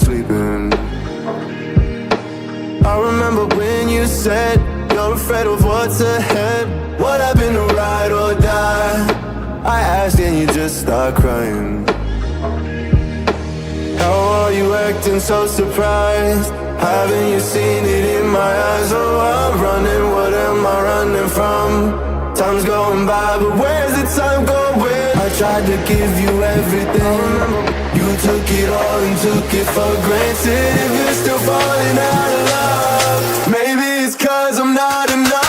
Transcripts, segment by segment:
sleeping. I remember when you said you're afraid of what's ahead. What happened to ride or die? I asked and you just start crying. How are you acting so surprised? Haven't you seen it in my eyes? Oh, I'm running, what am I running from? Time's going by, but where's the time going? I tried to give you everything. You took it all and took it for granted. If you're still falling out of love, maybe it's 'cause I'm not enough.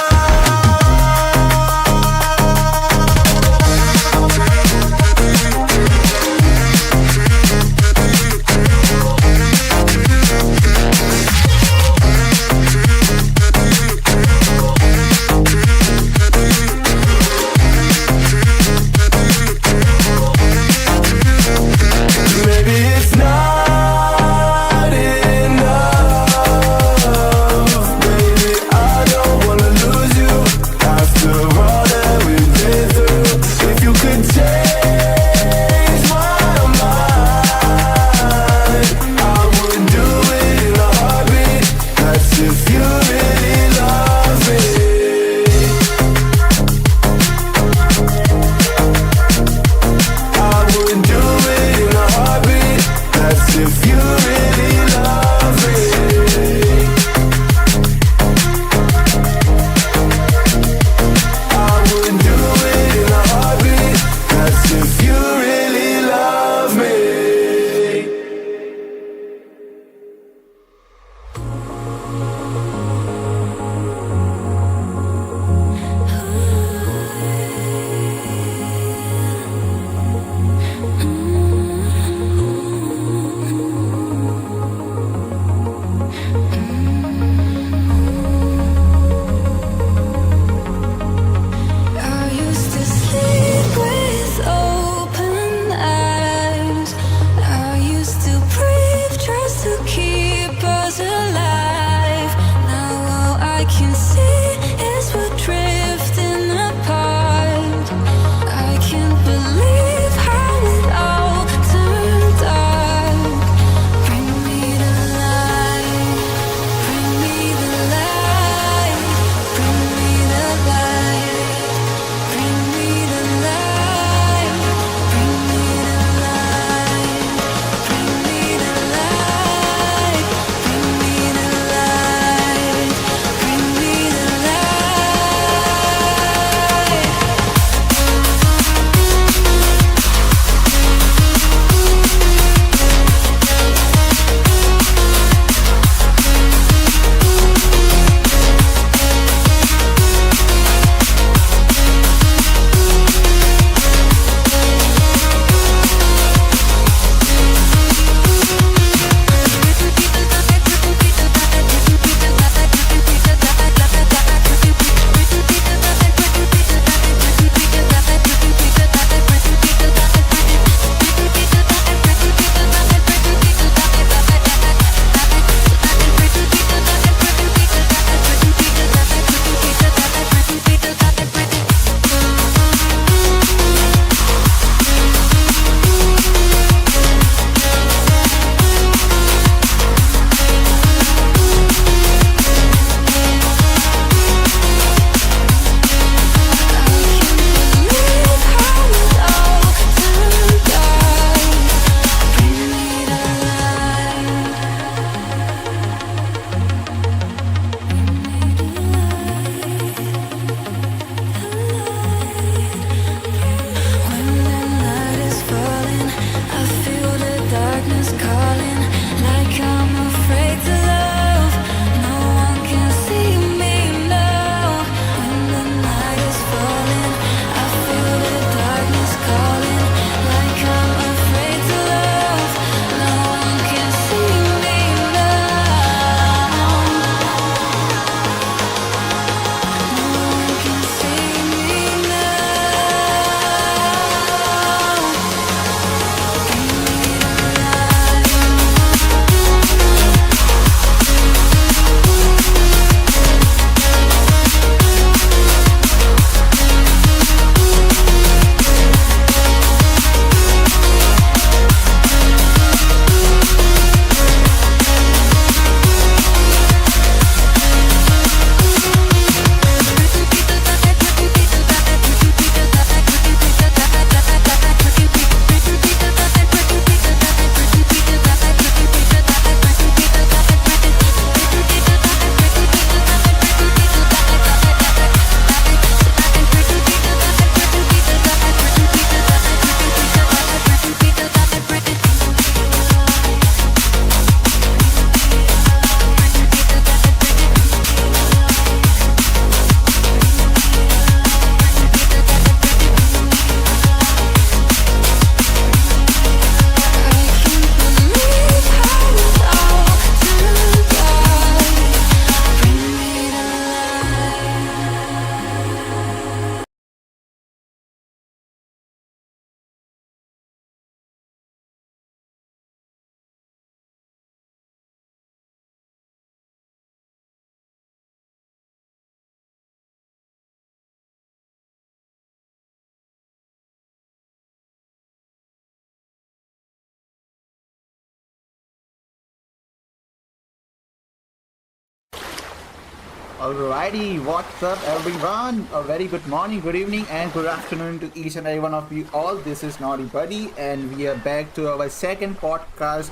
Alrighty, what's up everyone? A very good morning, good evening and good afternoon to each and every one of you all. This is Nodybuddy and we are back to our second podcast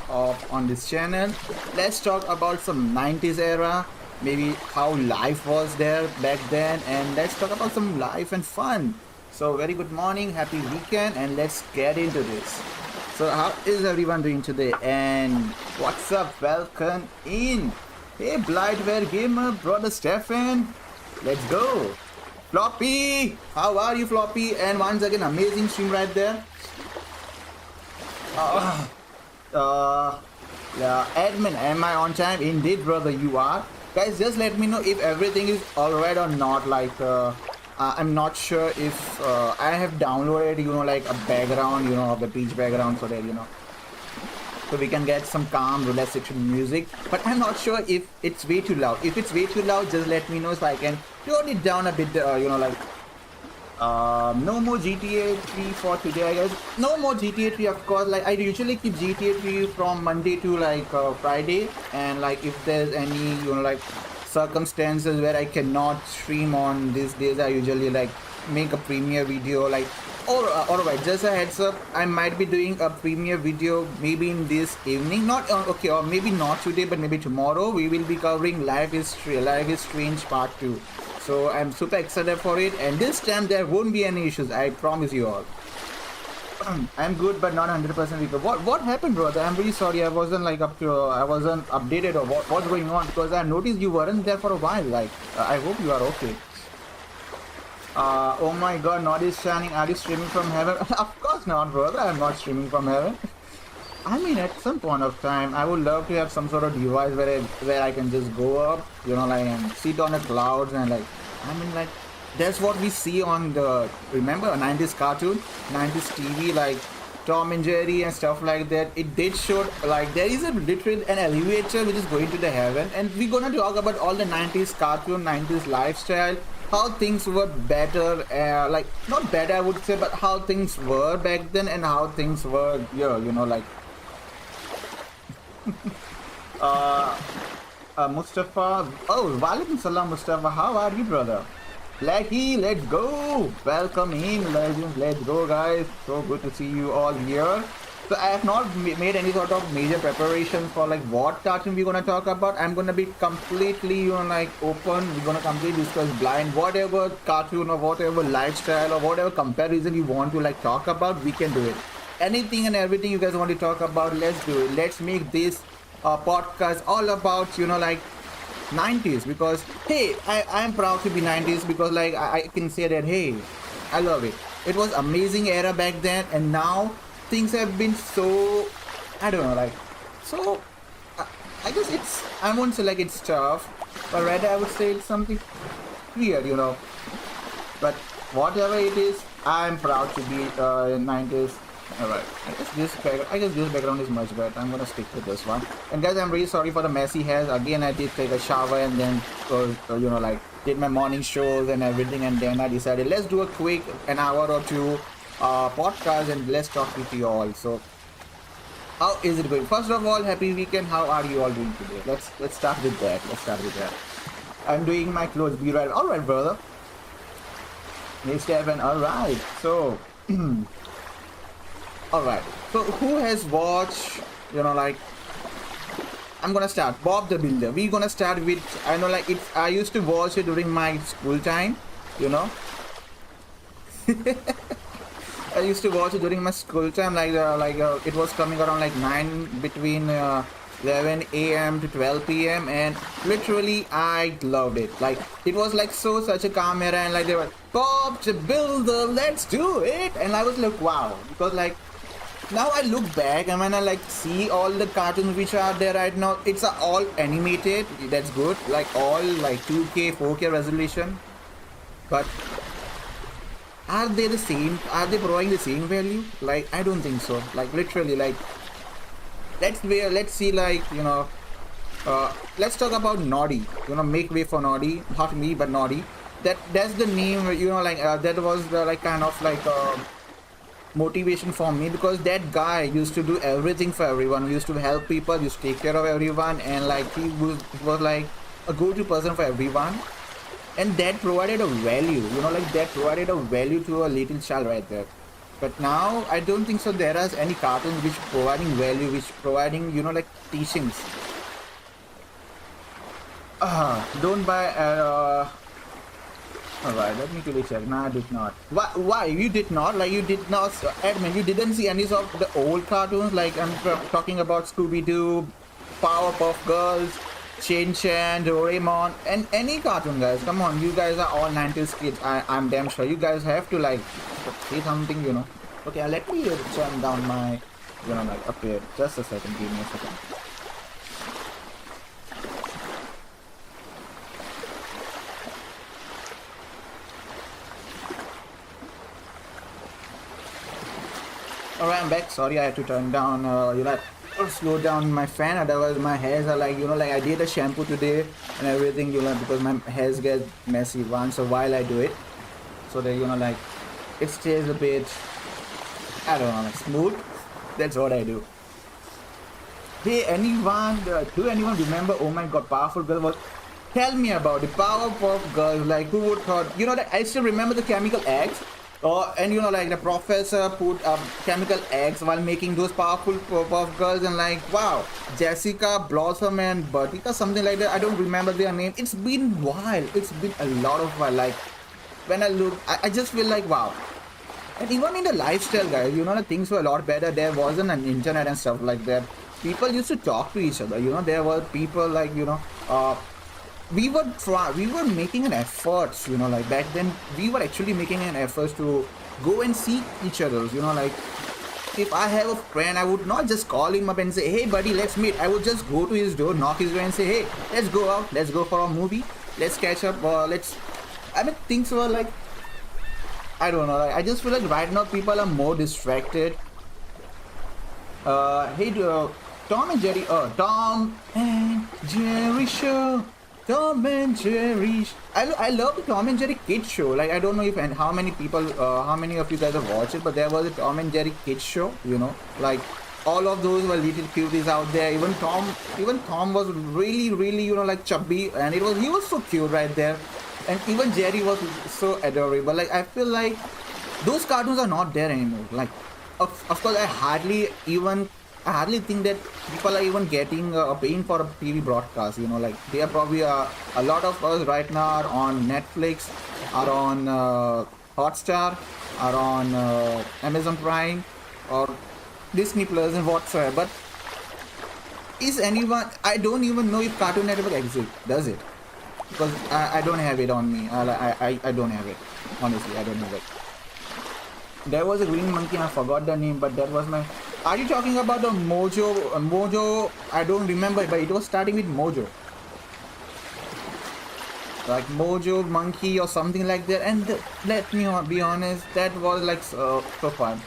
on this channel. Let's talk about some 90s era, maybe how life was there back then, and let's talk about some life and fun. So very good morning, happy weekend, and let's get into this. So how is everyone doing today and what's up? Welcome in. Hey, Blightware Gamer, brother Stefan, let's go. Floppy, how are you, Floppy? And once again, amazing stream right there. Admin, am I on time? Indeed, brother, you are. Guys, just let me know if everything is alright or not. I'm not sure if I have downloaded, like a background, of the beach background so that, so we can get some calm, relaxation music. But I'm not sure if it's way too loud. If it's way too loud, just let me know so I can tone it down a bit, no more GTA 3 for today, I guess. No more GTA 3, of course. Like, I usually keep GTA 3 from Monday to, Friday. And, if there's any, circumstances where I cannot stream on these days, I usually, make a premiere video, alright, just a heads up, I might be doing a premiere video maybe in this evening, or maybe not today, but maybe tomorrow. We will be covering Life is Strange Part 2. So I'm super excited for it, and this time there won't be any issues, I promise you all. I'm good, but not 100% recovered. What happened, brother? I'm really sorry, I wasn't I wasn't updated or what's going on, because I noticed you weren't there for a while. I hope you are okay. Oh my god, Nody is shining. Are you streaming from heaven? Of course not, brother. I'm not streaming from heaven. I mean, at some point of time, I would love to have some sort of device where I can just go up, and sit on the clouds and that's what we see on the, remember, 90s cartoon, 90s TV, Tom and Jerry and stuff like that. It did show, there is literally an elevator which is going to the heaven, and we're gonna talk about all the 90s cartoon, 90s lifestyle, how things were better, not better I would say, but how things were back then and how things were here, Mustafa, oh, walaikum salam Mustafa, how are you, brother? Blackie, let's go, welcome in, legends, let's go guys, so good to see you all here. So I have not made any sort of major preparations for what cartoon we're gonna talk about. I'm gonna be completely open. We're gonna completely discuss blind whatever cartoon or whatever lifestyle or whatever comparison you want to talk about. We can do it. Anything and everything you guys want to talk about, let's do it. Let's make this podcast all about 90s, because hey, I'm proud to be 90s, because I can say that hey, I love it. It was amazing era back then, and now things have been so, I don't know, so I guess I won't say it's tough, but rather I would say it's something weird, but whatever it is, I'm proud to be in 90s. Alright, I guess this background is much better. I'm gonna stick to this one. And guys, I'm really sorry for the messy hairs. Again, I did take a shower and then did my morning shows and everything, and then I decided let's do a quick an hour or two podcast and let's talk with you all. So how is it going? First of all, happy weekend. How are you all doing today? Let's start with that. I'm doing my clothes. Be right. Alright, brother. Hey Stephen, alright. So alright, so who has watched, I'm gonna start, Bob the Builder. We're gonna start with, I know I used to watch it during my school time, I used to watch it during my school time, it was coming around 9, between 11 a.m. to 12 p.m. and literally I loved it. It was such a calm era, and they were, Bob the Builder, let's do it, and I was wow, because now I look back and when I see all the cartoons which are there right now, it's all animated. That's good, all 2K, 4K resolution. But are they the same? Are they providing the same value? I don't think so. Literally, let's see, let's talk about Nody. Make way for Nody. Not me, but Nody. That's the name. That was the kind of motivation for me, because that guy used to do everything for everyone. He used to help people, used to take care of everyone, and he was a go-to person for everyone. and that provided a value, you know, like that provided a value to a little child right there. But now I don't think so there are any cartoons which providing value, which providing, you know, like teachings. Don't buy alright, let me quickly check. No, I did not. Why? You did not? Like, you did not, admin, you didn't see any of the old cartoons? Like, I'm talking about Scooby-Doo, Powerpuff Girls, Shin Chan, Doraemon, and any cartoon, guys. Come on, you guys are all 90s kids. I'm damn sure. You guys have to, like, see something, you know. Okay, let me turn down my, you know, like, up here. Just a second, give me a second. Alright, I'm back. Sorry, I had to turn down, you know, slow down my fan, otherwise my hairs are like, you know, like I did a shampoo today and everything, you know, because my hairs get messy once a while I do it. So that, you know, like, it stays a bit, I don't know, like smooth. That's what I do. Hey, anyone, do anyone remember, oh my god, Powerful Girl was, tell me about it, Powerpuff Girls, like, who would thought, you know, that I still remember the chemical eggs. And you know, like the professor put chemical eggs while making those powerful puff girls, and like, wow, Jessica, Blossom, and Bertica, something like that. I don't remember their name. It's been a while. It's been a lot of while. Like, when I look, I just feel like, wow. And even in the lifestyle, guys, you know, the things were a lot better. There wasn't an internet and stuff like that. People used to talk to each other. You know, there were people like, you know, we were making an effort, you know, like back then we were actually making an effort to go and see each other, you know, like if I have a friend, I would not just call him up and say, hey buddy, let's meet. I would just go to his door, knock his door and say, hey, let's go out, let's go for a movie, let's catch up, I mean, things were like, I don't know, like, I just feel like right now people are more distracted. Hey, Tom and Jerry, Tom and Jerry show. Tom and Jerry. I love the Tom and Jerry kids show. Like, I don't know if and how many people, how many of you guys have watched it, but there was a Tom and Jerry kids show. You know, like all of those were little cuties out there. Even Tom was really, you know, like chubby, and he was so cute right there. And even Jerry was so adorable. Like, I feel like those cartoons are not there anymore. Like, of course, I hardly think that people are even getting paying for a TV broadcast, you know, like they are probably a lot of us right now are on Netflix, are on Hotstar, are on Amazon Prime or Disney Plus and whatsoever. But is anyone, I don't even know if Cartoon Network exists, does it? Because I don't have it on me. I don't have it, honestly. I don't have it. There was a green monkey, I forgot the name, but that was my... Are you talking about the Mojo? Mojo, I don't remember, but it was starting with Mojo. Like Mojo Monkey or something like that. And let me be honest, that was like so fun.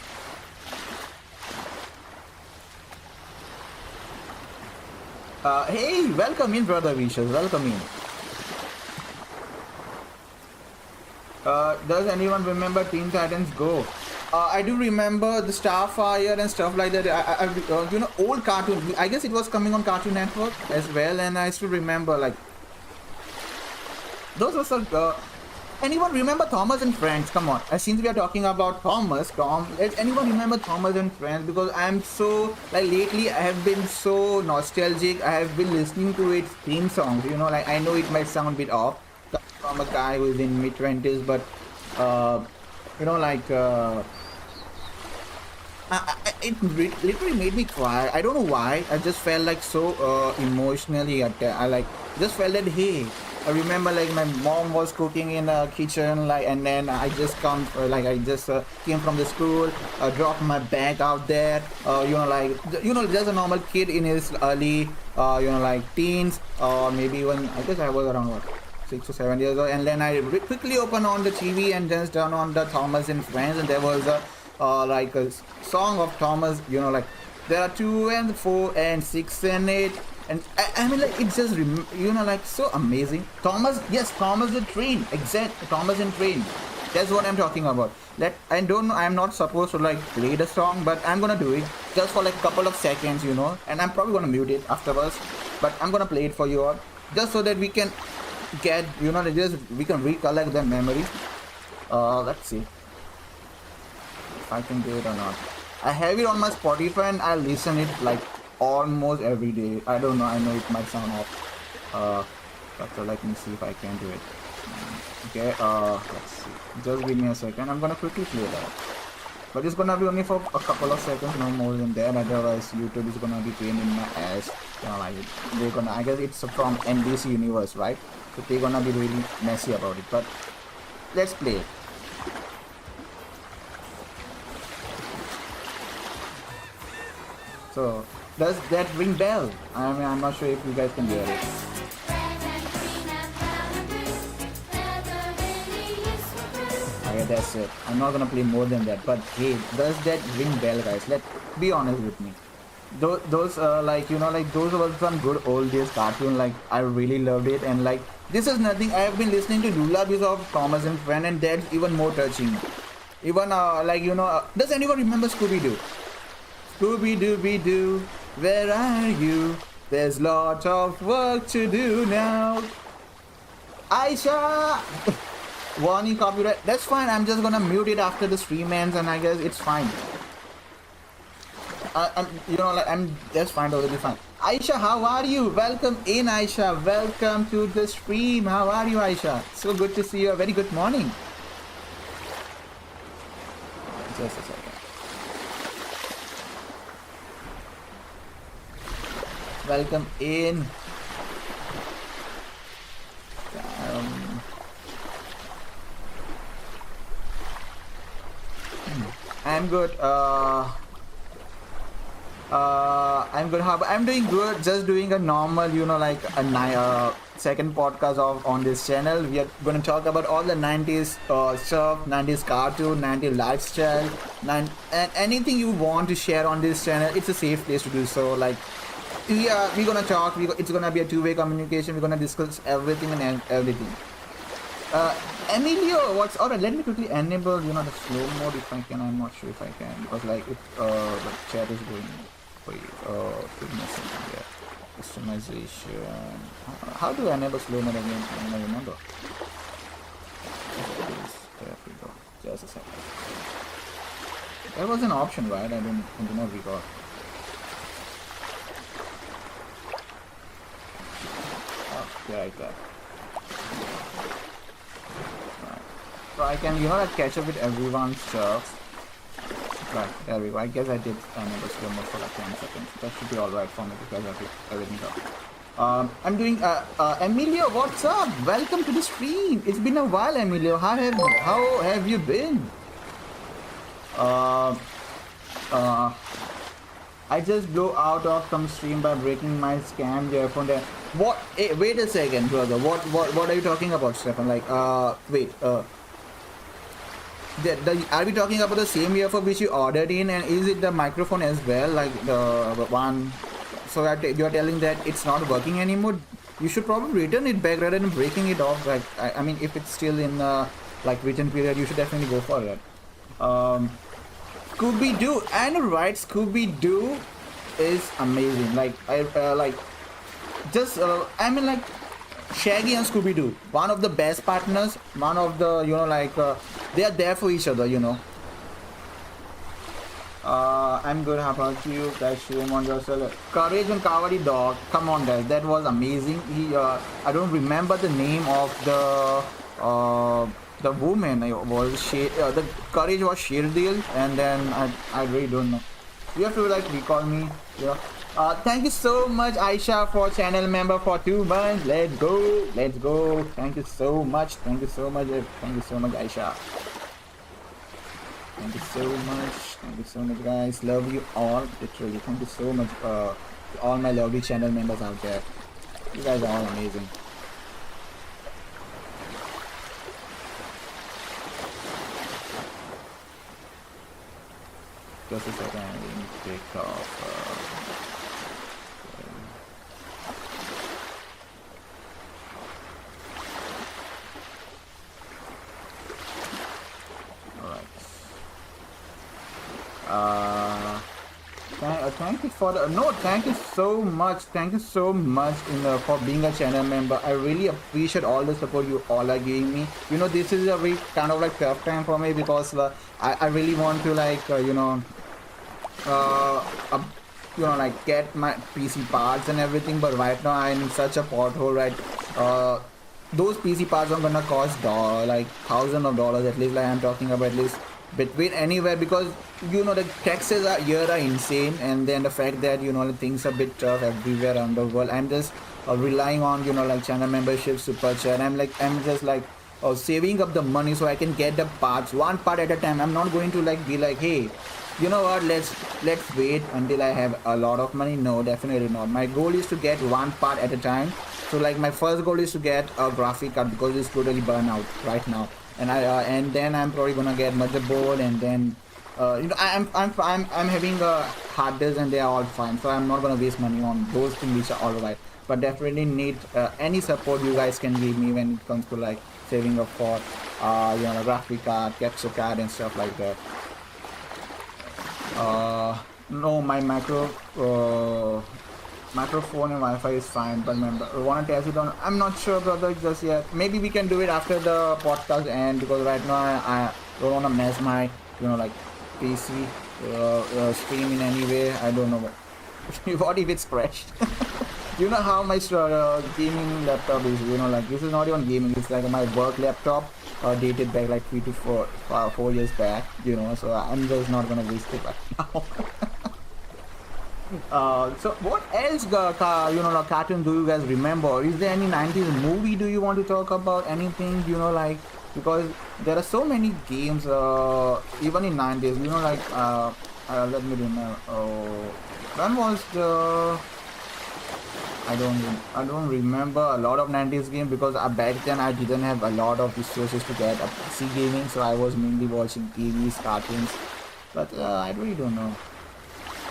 Hey, welcome in, brother Vicious. Welcome in. Does anyone remember Teen Titans Go? I do remember the Starfire and stuff like that. You know, old cartoon. I guess it was coming on Cartoon Network as well, and I still remember like those were some. Anyone remember Thomas and Friends? Come on. Since we are talking about Tom, does anyone remember Thomas and Friends? Because I'm so, like, lately I have been so nostalgic. I have been listening to its theme songs. You know, like, I know it might sound a bit off from a guy who is in mid-20s, but you know, like it literally made me cry. I don't know why. I just felt like so emotionally I like just felt that, hey, I remember like my mom was cooking in the kitchen, like, and then I just came from the school, dropped my bag out there, you know, like, you know, just a normal kid in his early, you know, like teens, or maybe even, I guess I was around what, 6 or 7 years old, and then I quickly opened on the TV and just turned on the Thomas and Friends, and there was a like a song of Thomas, you know, like there are 2 and 4 and 6 and 8, and I mean, like, it's just, you know, like, so amazing. Thomas, yes, Thomas the Train, exact, Thomas and Train, that's what I'm talking about. That I don't know, I'm not supposed to like play the song, but I'm gonna do it just for like a couple of seconds, you know, and I'm probably gonna mute it afterwards, but I'm gonna play it for you all just so that we can get, you know, just we can recollect the memory. Let's see if I can do it or not. I have it on my Spotify and I listen it like almost every day. I don't know, I know it might sound off. But so let me see if I can do it. Okay, let's see. Just give me a second. I'm gonna quickly play that. But it's gonna be only for a couple of seconds, no more than that. Otherwise, YouTube is gonna be pain in my ass. You know, like they're gonna. I guess it's from NBC Universe, right? So they're gonna be really messy about it. But let's play it. So does that ring bell? I mean, I'm not sure if you guys can hear it. Okay, that's it. I'm not gonna play more than that. But hey, does that ring bell, guys? Let's be honest with me. Those like, you know, like those were some good old days cartoon. Like I really loved it, and like this is nothing. I have been listening to lullabies of Thomas and Friend, and that's even more touching. Even like, you know, does anyone remember Scooby-Doo? Scooby-Dooby-Doo, where are you? There's lots of work to do now. Aisha! Warning copyright. That's fine, I'm just gonna mute it after the stream ends, and I guess it's fine. You know, like, that's fine, totally fine. Aisha, how are you? Welcome in, Aisha. Welcome to the stream. How are you, Aisha? So good to see you. A very good morning. Just a second. Welcome in. I'm good. I'm good. I'm doing good. Just doing a normal, you know, like a second podcast on this channel. We are going to talk about all the 90s stuff, 90s cartoon, 90s lifestyle, and anything you want to share on this channel. It's a safe place to do so. Like, we're gonna talk. It's gonna be a two-way communication. We're gonna discuss everything and everything. Emilio, what's alright? Let me quickly enable, you know, the slow mode if I can. I'm not sure if I can, because like the chat is going. Wait, give me a second here. Customization. How do I enable slow mode again? I don't remember. There we go. Just a second. There was an option, right? I do not recall. Like that. Right. So I can, you know, like catch up with everyone's stuff. Right, there we go. I guess I did enable slow mode for like 10 seconds. That should be alright for me because I picked everything up. I'm doing Emilio, what's up? Welcome to the stream. It's been a while, Emilio. How have you been? I just blew out of some stream by breaking my scam earphone there. What? Hey, wait a second, brother. What are you talking about, Stefan? Like, wait. Are we talking about the same earphone which you ordered in, and is it the microphone as well? Like the one? So that you are telling that it's not working anymore. You should probably return it back rather than breaking it off. Like, I mean, if it's still in like return period, you should definitely go for it. Scooby-Doo, I know, right? Scooby-Doo is amazing. Like I mean, like Shaggy and Scooby-Doo, one of the best partners. One of the, you know, like they are there for each other, you know. I'm good. How about you guys? Shame on yourself. Courage and Cowardly Dog. Come on, guys, that was amazing. I don't remember the name of the woman. Was the Courage was Shirdil, and then I really don't know. You have to like recall me. Yeah. Thank you so much, Aisha, for channel member for 2 months. Let's go. Thank you so much. Thank you so much, Aisha. Thank you so much, guys. Love you all, literally. Thank you so much, to all my lovely channel members out there. You guys are all amazing. Just a second, I need to take off. thank you for the no. Thank you so much. Thank you so much for being a channel member. I really appreciate all the support you all are giving me. You know, this is a very kind of like tough time for me because I really want to like like get my PC parts and everything. But right now I'm in such a pothole, right? Those PC parts are gonna cost like thousands of dollars at least. Like I'm talking about at least between anywhere, because you know the taxes here are insane, and then the fact that you know things are a bit tough everywhere around the world. I'm just relying on like channel membership, super chat. I'm just like saving up the money so I can get the parts one part at a time. I'm not going to like be like, hey, you know what, let's wait until I have a lot of money. No, definitely not. My goal is to get one part at a time. So like my first goal is to get a graphic card because it's totally burnt out right now, and then I'm probably gonna get motherboard, and then you know I'm having a hard disk and they are all fine, so I'm not gonna waste money on those things which are alright. But definitely need any support you guys can give me when it comes to like saving up for you know graphic card, capture card and stuff like that. No, my microphone and Wi-Fi is fine, but remember, I want to test it on. I'm not sure, brother, just yet. Maybe we can do it after the podcast end, because right now I don't want to mess my like PC stream in any way. I don't know what if it's crashed. You know how my gaming laptop is. You know, like this is not even gaming. It's like my work laptop, dated back like 3 to 4 years back. You know, so I'm just not gonna waste it right now. So what else, cartoon do you guys remember? Is there any 90s movie do you want to talk about? Anything, you know, like, because there are so many games, even in 90s, you know, like, let me remember, when was the, I don't remember a lot of 90s games, because back then I didn't have a lot of resources to get a PC gaming, so I was mainly watching TVs, cartoons, but I really don't know.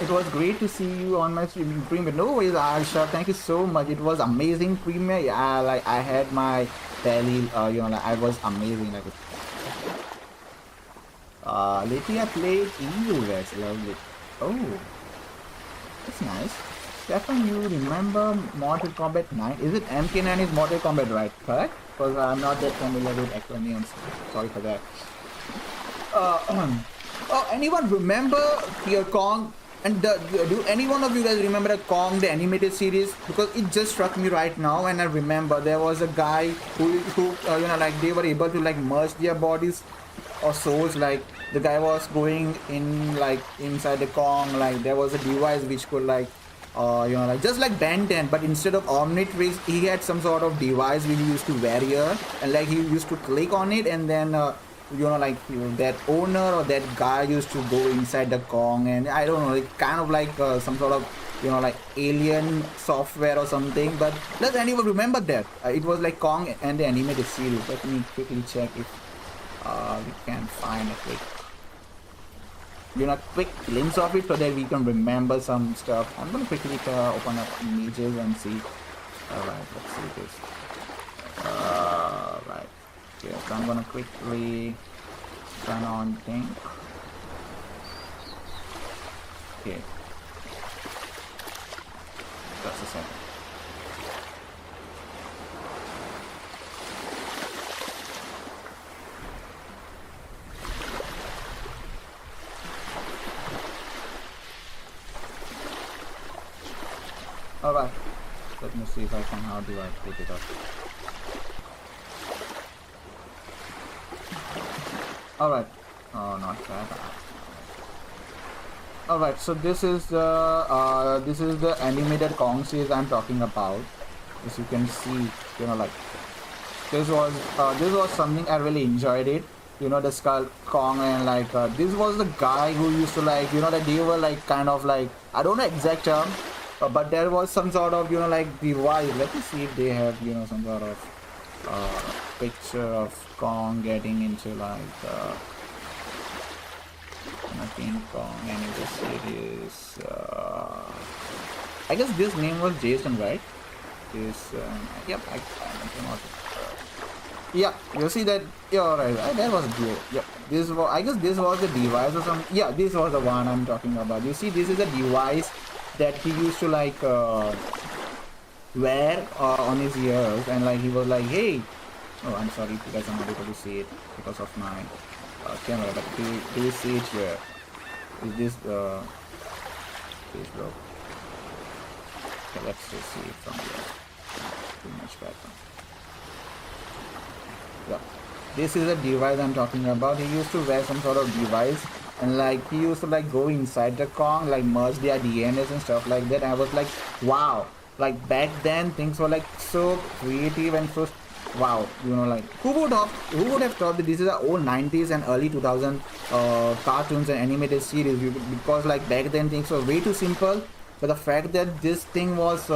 It was great to see you on my streaming premiere. No worries, Arsha. Thank you so much. It was amazing premiere. Yeah, like I had my daily, you know, like I was amazing. Like, lately I played EU West. Lovely. Oh, that's nice. Stefan, you remember Mortal Kombat 9? Is it MK9 is Mortal Kombat, right? Correct? Because I'm not that familiar with acronyms. Sorry for that. Oh, anyone remember your Kong? And do any one of you guys remember Kong, the animated series? Because it just struck me right now, and I remember there was a guy who you know, like they were able to like merge their bodies or souls. Like the guy was going in like inside the Kong, like there was a device which could like you know, like just like Ben 10, but instead of Omnitrix, he had some sort of device which he used to wear here, and like he used to click on it, and then you know, like that owner or that guy used to go inside the Kong, and I don't know, like kind of like some sort of, you know, like alien software or something. But does anyone remember that? It was like Kong and the animated series. Let me quickly check if we can find a quick glimpse of it so that we can remember some stuff. I'm gonna quickly open up images and see. Alright, let's see this. Right. Okay, so I'm gonna quickly turn on thing. Okay. Just a second. Alright. Let me see if I can, how do I put it up? Alright. Oh, not bad. Alright, so this is the animated Kong series I'm talking about. As you can see, you know, like this was something I really enjoyed it. You know, the Skull Kong, and like this was the guy who used to like, you know, that they were like kind of like, I don't know exact term, but there was some sort of, you know, like device. Let me see if they have, you know, some sort of picture of Kong getting into like King Kong animated series. I guess this name was Jason, right? This yep, I don't know. Yeah, you see that. Yeah, right. That was good. Yeah, this was. I guess this was the device or something. Yeah, this was the one I'm talking about. You see, this is a device that he used to like wear on his ears, and like he was like, "Hey, oh, I'm sorry if you guys are not able to see it because of my camera, but do you see it here? Is this page bro? Okay, let's just see it from here. Too much better. Yeah, this is a device I'm talking about. He used to wear some sort of device, and like he used to like go inside the Kong, like merge their DNAs and stuff like that. And I was like, wow, like back then things were like so creative and so wow, you know, like who would have thought that this is a old 90s and early 2000 cartoons and animated series, because like back then things were way too simple, but the fact that this thing was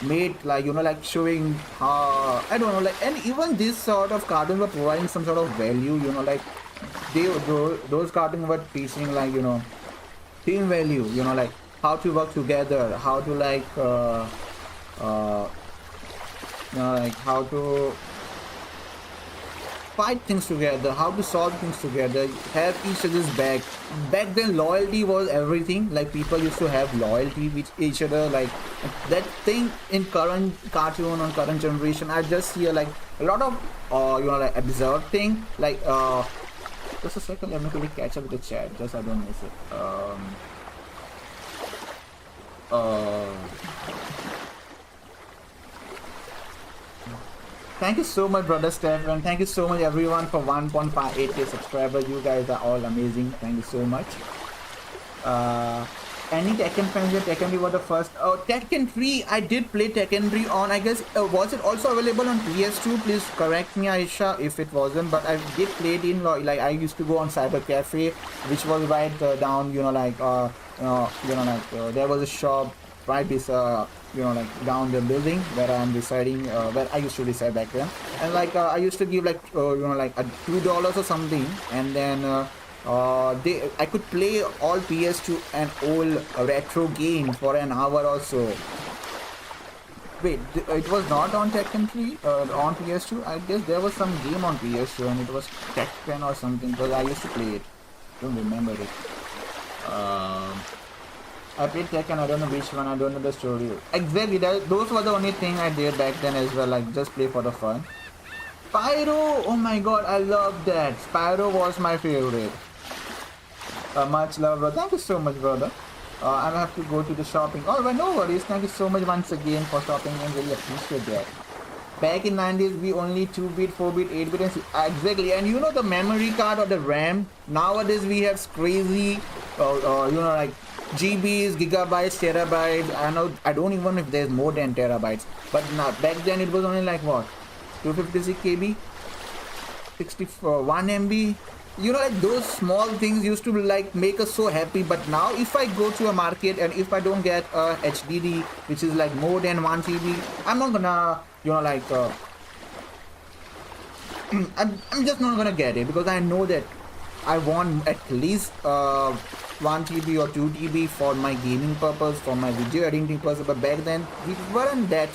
made like, you know, like showing I don't know, like, and even this sort of cartoons were providing some sort of value, you know, like those cartoons were teaching like, you know, team value, you know, like how to work together, how to like you know, like how to fight things together, how to solve things together, have each other's back. Back then loyalty was everything. Like people used to have loyalty with each other. Like that thing in current cartoon on current generation, I just hear like a lot of you know, like absurd thing. Like just a second, let me quickly catch up with the chat, just I don't miss it. Thank you so much, brother Stefan. Thank you so much, everyone, for 1.58k subscribers. You guys are all amazing. Thank you so much. Any Tekken fans here? Tekken 3 was the first. Tekken 3, I did play Tekken 3 on, I guess, was it also available on PS2? Please correct me, Aisha, if it wasn't. But I did play it in, like, I used to go on Cyber Cafe, which was right down, you know, like, there was a shop right beside, you know, like down the building where I'm residing, where I used to reside back then, and like I used to give like you know, like $2 or something, and then I could play all PS2 and all retro games for an hour or so. Wait, it was not on Tekken 3 on PS2. I guess there was some game on PS2 and it was Tekken or something, because I used to play it. Don't remember it. I played Tekken, I don't know which one, I don't know the story. Exactly, those were the only thing I did back then as well, like just play for the fun. Spyro, oh my god, I love that. Spyro was my favorite. Much love, bro. Thank you so much, brother. I'll have to go to the shopping. Oh, but no worries. Thank you so much once again for shopping, and really appreciate that. Back in 90s, we only 2-bit, 4-bit, 8-bit, and exactly. And you know the memory card or the RAM. Nowadays we have crazy, you know, like GBs, gigabytes, terabytes. I don't even know if there's more than terabytes. But now, back then it was only like what, 256 KB, 61 MB. You know, like those small things used to like make us so happy. But now if I go to a market and if I don't get a HDD, which is like more than 1 TB, I'm not gonna, you know, like I'm just not gonna get it, because I know that I want at least 1 TB or 2 TB for my gaming purpose, for my video editing purpose. But back then we weren't that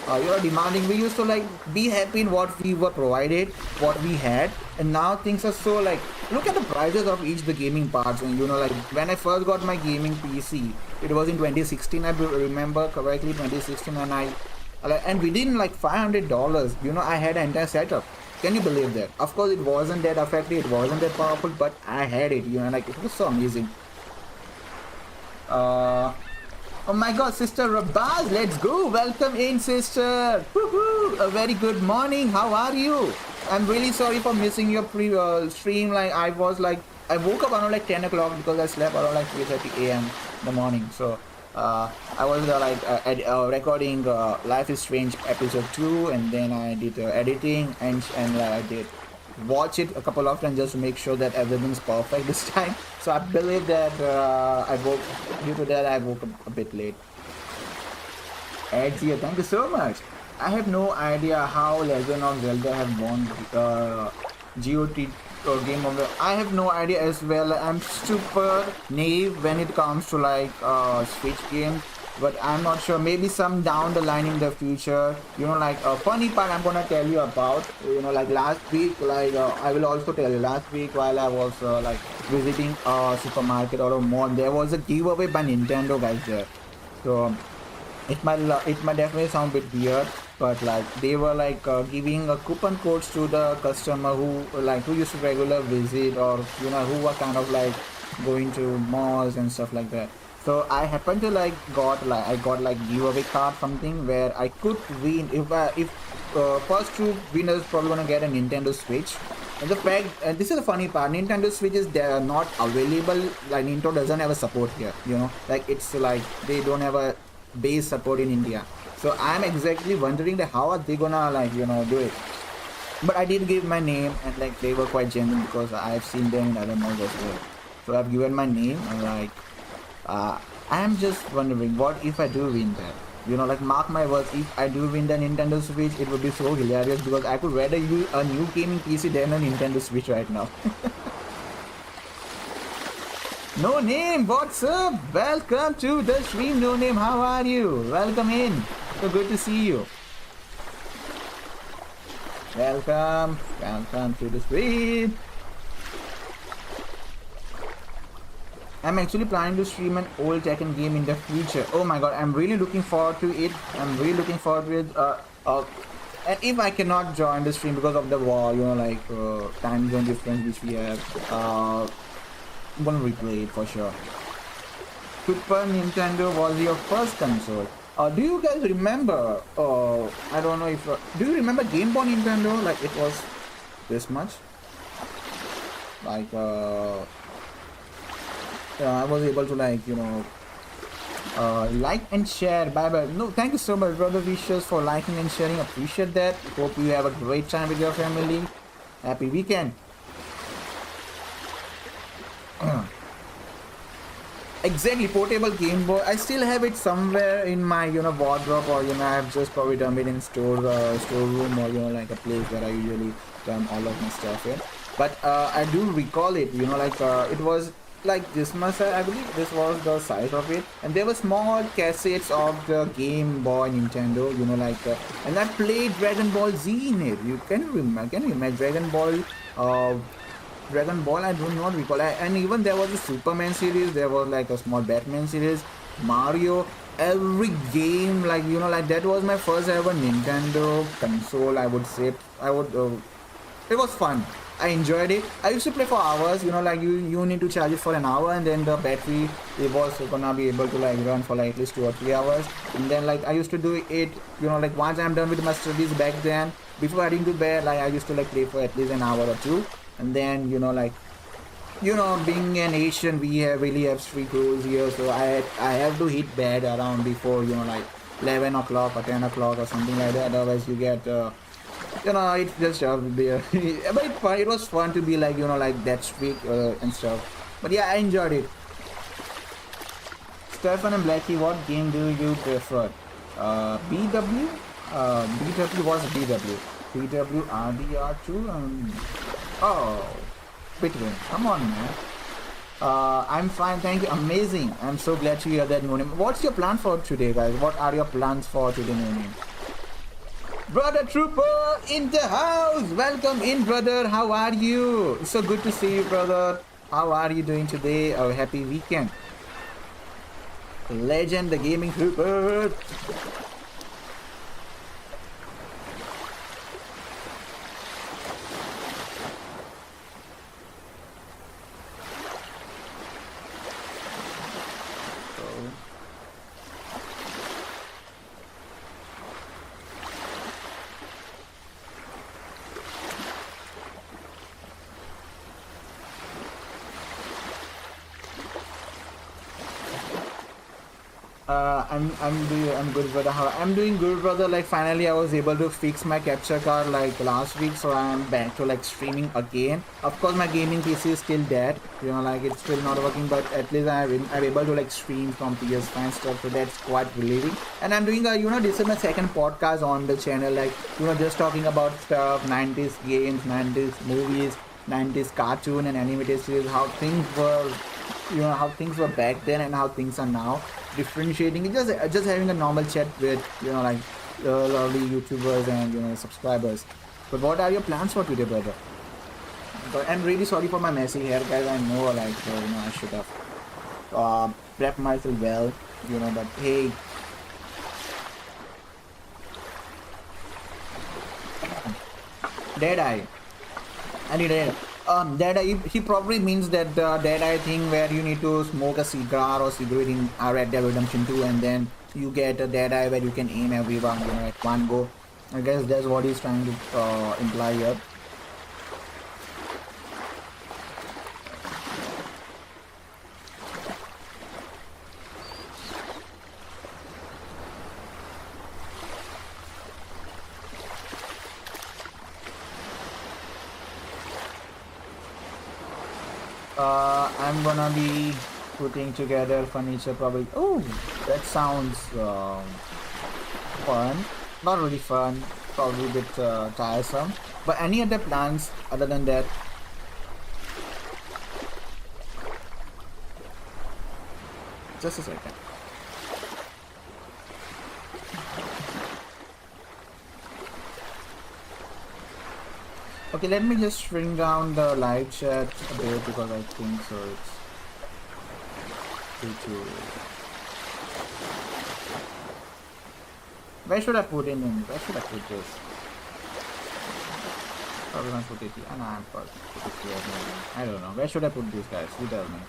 you know, demanding. We used to like be happy in what we were provided, what we had. And now things are so like, look at the prices of each the gaming parts. And you know, like when I first got my gaming PC, it was in 2016, I remember correctly, 2016, and within like $500, you know, I had an entire setup. Can you believe that? Of course it wasn't that effective, it wasn't that powerful, but I had it, you know, like it was so amazing. Oh my god, Sister Rabaz, let's go. Welcome in, sister. Woohoo! A very good morning. How are you? I'm really sorry for missing your stream. Like I woke up around like 10 o'clock because I slept around like 3:30 a.m. in the morning. So I was recording Life is Strange episode 2, and then I did editing and I did watch it a couple of times just to make sure that everything's perfect this time. So I believe that due to that I woke up a bit late. Redgear, thank you so much. I have no idea how Legend of Zelda have won GOT Game of the... I have no idea as well. I'm super naive when it comes to like Switch games. but I'm not sure. Maybe some down the line in the future. Like a funny part I'm gonna tell you about. Like last week, like I will also tell you. Last week while I was like visiting a supermarket or a mall, there was a giveaway by Nintendo guys there. So it might definitely sound a bit weird, but like they were like giving a coupon codes to the customer who used to regular visit, or who were kind of like going to malls and stuff like that. So I happened to I got giveaway card something where I could win if first two winners probably gonna get a Nintendo Switch. And the fact, and this is the funny part, Nintendo Switch is not available. Like Nintendo doesn't have a support here. Like it's like they don't have a base support in India. So I'm exactly wondering that how are they gonna do it. But I did give my name, and like they were quite genuine because I've seen them in other malls as well. So I've given my name, and like I'm just wondering what if I do win that. Like mark my words, if I do win the Nintendo Switch, it would be so hilarious because I could rather use a new gaming PC than a Nintendo Switch right now. No Name, what's up? Welcome to the stream, No Name. How are you? Welcome in. So good to see you. Welcome to the stream. I'm actually planning to stream an old Tekken game in the future. Oh my god, I'm really looking forward to it. And if I cannot join the stream because of the war, time zone difference which we have, I'm gonna replay it for sure. Super Nintendo was your first console. Do you guys remember? I don't know if. Do you remember Game Boy Nintendo? Like it was this much. Like I was able to like and share. Bye bye. No, thank you so much, brother Vicious, for liking and sharing. Appreciate that. Hope you have a great time with your family. Happy weekend. Exactly, portable Game Boy. I still have it somewhere in my wardrobe, or I've just probably dumped it in storeroom, or like a place where I usually dump all of my stuff in. But I do recall it. It was like this much. I believe this was the size of it, and there were small cassettes of the Game Boy Nintendo. And I played Dragon Ball Z in it. Can you imagine Dragon Ball? I do not recall. And even there was a Superman series. There was like a small Batman series, Mario. Every game, that was my first ever Nintendo console. I would say it was fun. I enjoyed it. I used to play for hours. You need to charge it for an hour, and then the battery it was gonna be able to run for at least 2 or 3 hours. And then I used to do it. Once I'm done with my studies back then, before heading to bed, I used to play for at least an hour or two. And then being an Asian, we really have strict rules here, so I have to hit bed around before 11 o'clock or 10 o'clock or something like that. Otherwise you get it's just there. But it was fun to be that strict and stuff. But yeah, I enjoyed it. Stefan and Blackie, what game do you prefer? BW? BW was BW. BW RDR2. Oh, between. Come on, man. I'm fine, thank you. Amazing. I'm so glad to hear that, No Name. What's your plan for today, guys? What are your plans for today, No Name? Brother Trooper in the house. Welcome in, brother. How are you? It's so good to see you, brother. How are you doing today? Oh, happy weekend. Legend, the gaming Trooper. I'm good, brother. I'm doing good, brother. Finally I was able to fix my capture card last week, so I'm back to streaming again. Of course my gaming PC is still dead, it's still not working, but at least I'm able to stream from PS5 and stuff, so that's quite relieving. And I'm doing this is my second podcast on the channel, just talking about stuff, 90s games, 90s movies, 90s cartoon and animated series, how things were you know, how things were back then and how things are now, differentiating it, just having a normal chat with, you know, like lovely YouTubers and, you know, subscribers. But what are your plans for today, brother? But I'm really sorry for my messy hair, guys. I know, like, you know, I should have prepped myself well, you know, but hey. Deadeye. I need a Deadeye. He probably means that the Deadeye thing where you need to smoke a cigar or cigarette in Red Dead Redemption 2, and then you get a Deadeye where you can aim everyone, you know, at one go. I guess that's what he's trying to imply here. I'm gonna be putting together furniture probably. Oh, that sounds fun. Not really fun, probably a bit tiresome. But any other plans other than that? Just a second. Okay, let me just shrink down the live chat a bit because I think so it's too. Where should I put it in? Where should I put this? Probably not put it here. No, I'm put it here. I don't know. Where should I put this, guys? You tell me.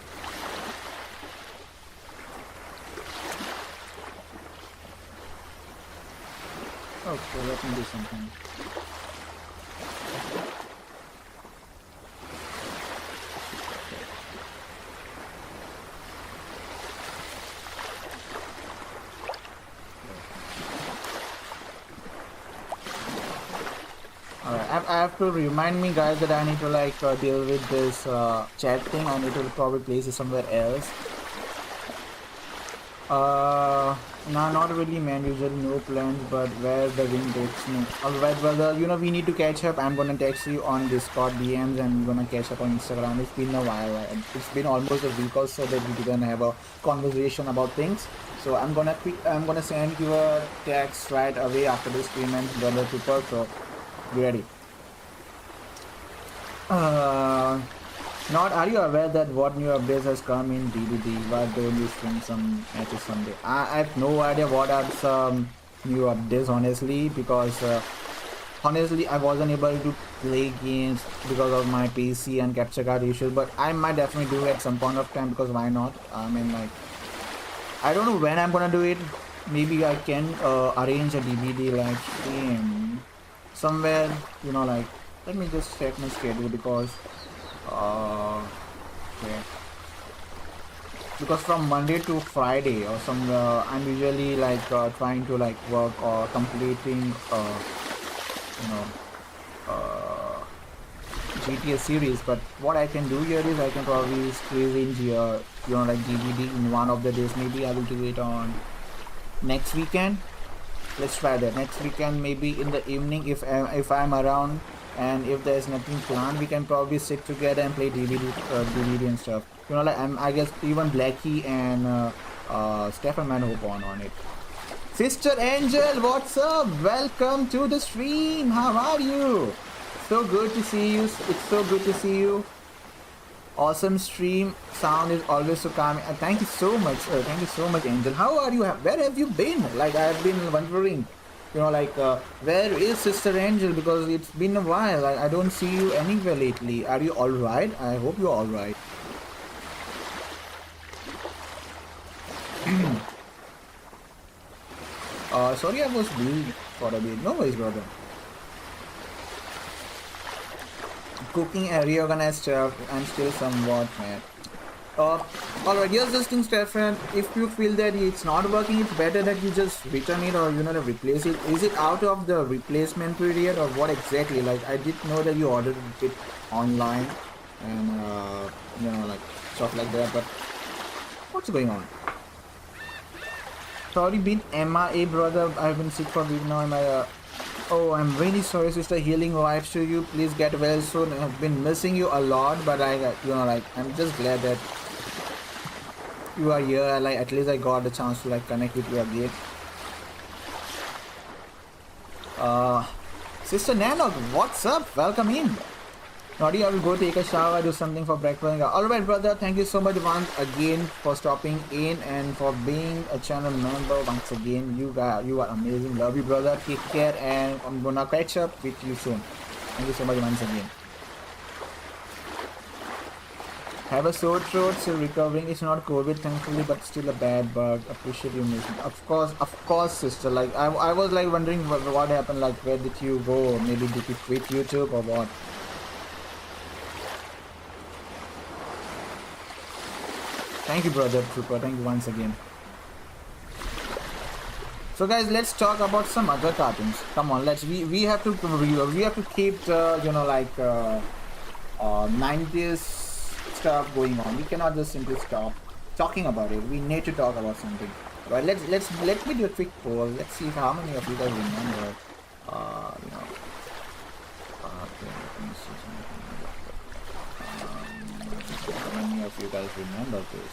Okay, let me do something. I have to remind me, guys, that I need to like deal with this chat thing. I need to probably place it somewhere else. Nah, not really, man. Usually no plans, but where the wind takes me. Alright, brother. You know, we need to catch up. I'm gonna text you on Discord DMs, and we're gonna catch up on Instagram. It's been a while. It's been almost a week or so that we didn't have a conversation about things. So I'm gonna send you a text right away after this stream ends, brother. Super. So be ready. Not, are you aware that what new updates has come in DDD? Why don't you stream some matches someday? I have no idea what are some new updates, honestly, because honestly I wasn't able to play games because of my PC and capture card issues, but I might definitely do it at some point of time, because why not? I mean, like, I don't know when I'm gonna do it. Maybe I can arrange a DVD live stream somewhere, you know, like, let me just check my schedule, because okay, because from Monday to Friday or some I'm usually like trying to like work or completing you know GTA series. But what I can do here is I can probably squeeze in here, you know, like DVD in one of the days. Maybe I will do it on next weekend. Let's try that next weekend, maybe in the evening, if I'm around. And if there's nothing planned, we can probably sit together and play DVD and stuff. You know, like I guess even Blackie and Stefan might hop on it. Sister Angel, what's up? Welcome to the stream. How are you? So good to see you. It's so good to see you. Awesome stream. Sound is always so calming. Thank you so much. Thank you so much, Angel. How are you? Where have you been? Like, I've been wondering. You know, like, where is Sister Angel? Because it's been a while. I don't see you anywhere lately. Are you alright? I hope you're alright. Sorry I was busy for a bit. No worries, brother. Cooking and reorganized stuff. I'm still somewhat mad. Alright, here's this thing, Stefan. If you feel that it's not working, it's better that you just return it, or, you know, replace it. Is it out of the replacement period, or what exactly? Like, I did know that you ordered it online and you know, like stuff like that, but what's going on? Sorry, been MIA, brother. I've been sick for a week now. Oh, I'm really sorry, sister. Healing vibes to you. Please get well soon. I've been missing you a lot, but you know, like, I'm just glad that you are here. Like at least I got the chance to like connect with you again. Sister Nano, what's up? Welcome in. Nody, I will go take a shower, do something for breakfast. Alright brother, thank you so much once again for stopping in and for being a channel member once again. You are amazing. Love you brother. Take care and I'm gonna catch up with you soon. Thank you so much once again. Have a sore throat, still recovering. It's not COVID thankfully, but still a bad bug. Appreciate you missing. Of course sister. Like I was like wondering what happened, like where did you go? Maybe did you quit YouTube or what? Thank you brother Trooper, thank you once again. So guys, let's talk about some other cartoons. Come on, we have to keep the, you know, like 90s stuff going on. We cannot just simply stop talking about it. We need to talk about something. Right, let me do a quick poll. Let's see how many of you guys remember you know, okay, let me see something. How many of you guys remember this?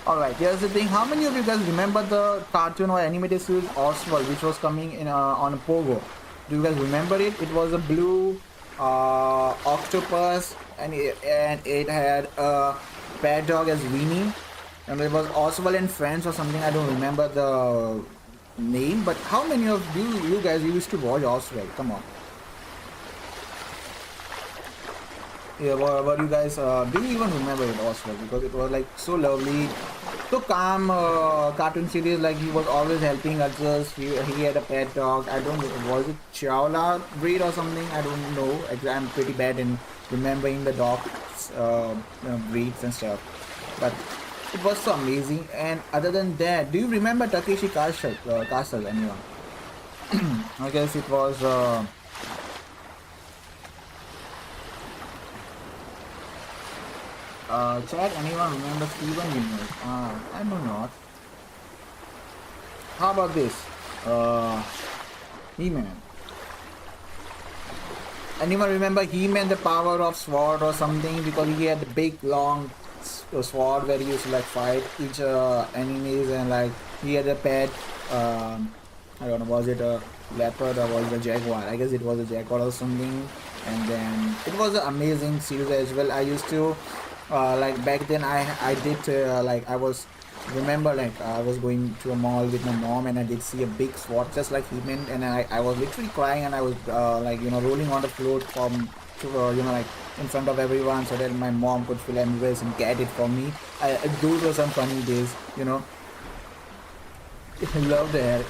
Alright, here's the thing. How many of you guys remember the cartoon or animated series Oswald, which was coming in on a Pogo? Do you guys remember it? It was a blue octopus, and it had a pet dog as Winnie, and it was Oswald and Friends or something. I don't remember the name, but how many of you guys used to watch Oswald? Come on. Yeah, what you guys do you even remember it, Oswald? Because it was like so lovely, so calm cartoon series. Like he was always helping others. He had a pet dog. I don't know, was it Chihuahua breed or something? I don't know. I'm pretty bad in remembering the dog breeds and stuff. But it was so amazing. And other than that, do you remember Takeshi Castle? Anyone? I guess it was. Chat, anyone remember Steven Universe? I do not. How about this? He-Man. Anyone remember He-Man, the power of sword or something? Because he had the big long sword where he used to like fight each enemies, and like he had a pet. I don't know, was it a leopard or was it a jaguar? I guess it was a jaguar or something. And then it was an amazing series as well. I used to like back then I did like I was remember like I was going to a mall with my mom, and I did see a big sword just like He-Man, and I was literally crying, and I was like, you know, rolling on the floor from you know, like in front of everyone, so that my mom could feel embarrassed and get it for me. Those were some funny days, you know. I love that.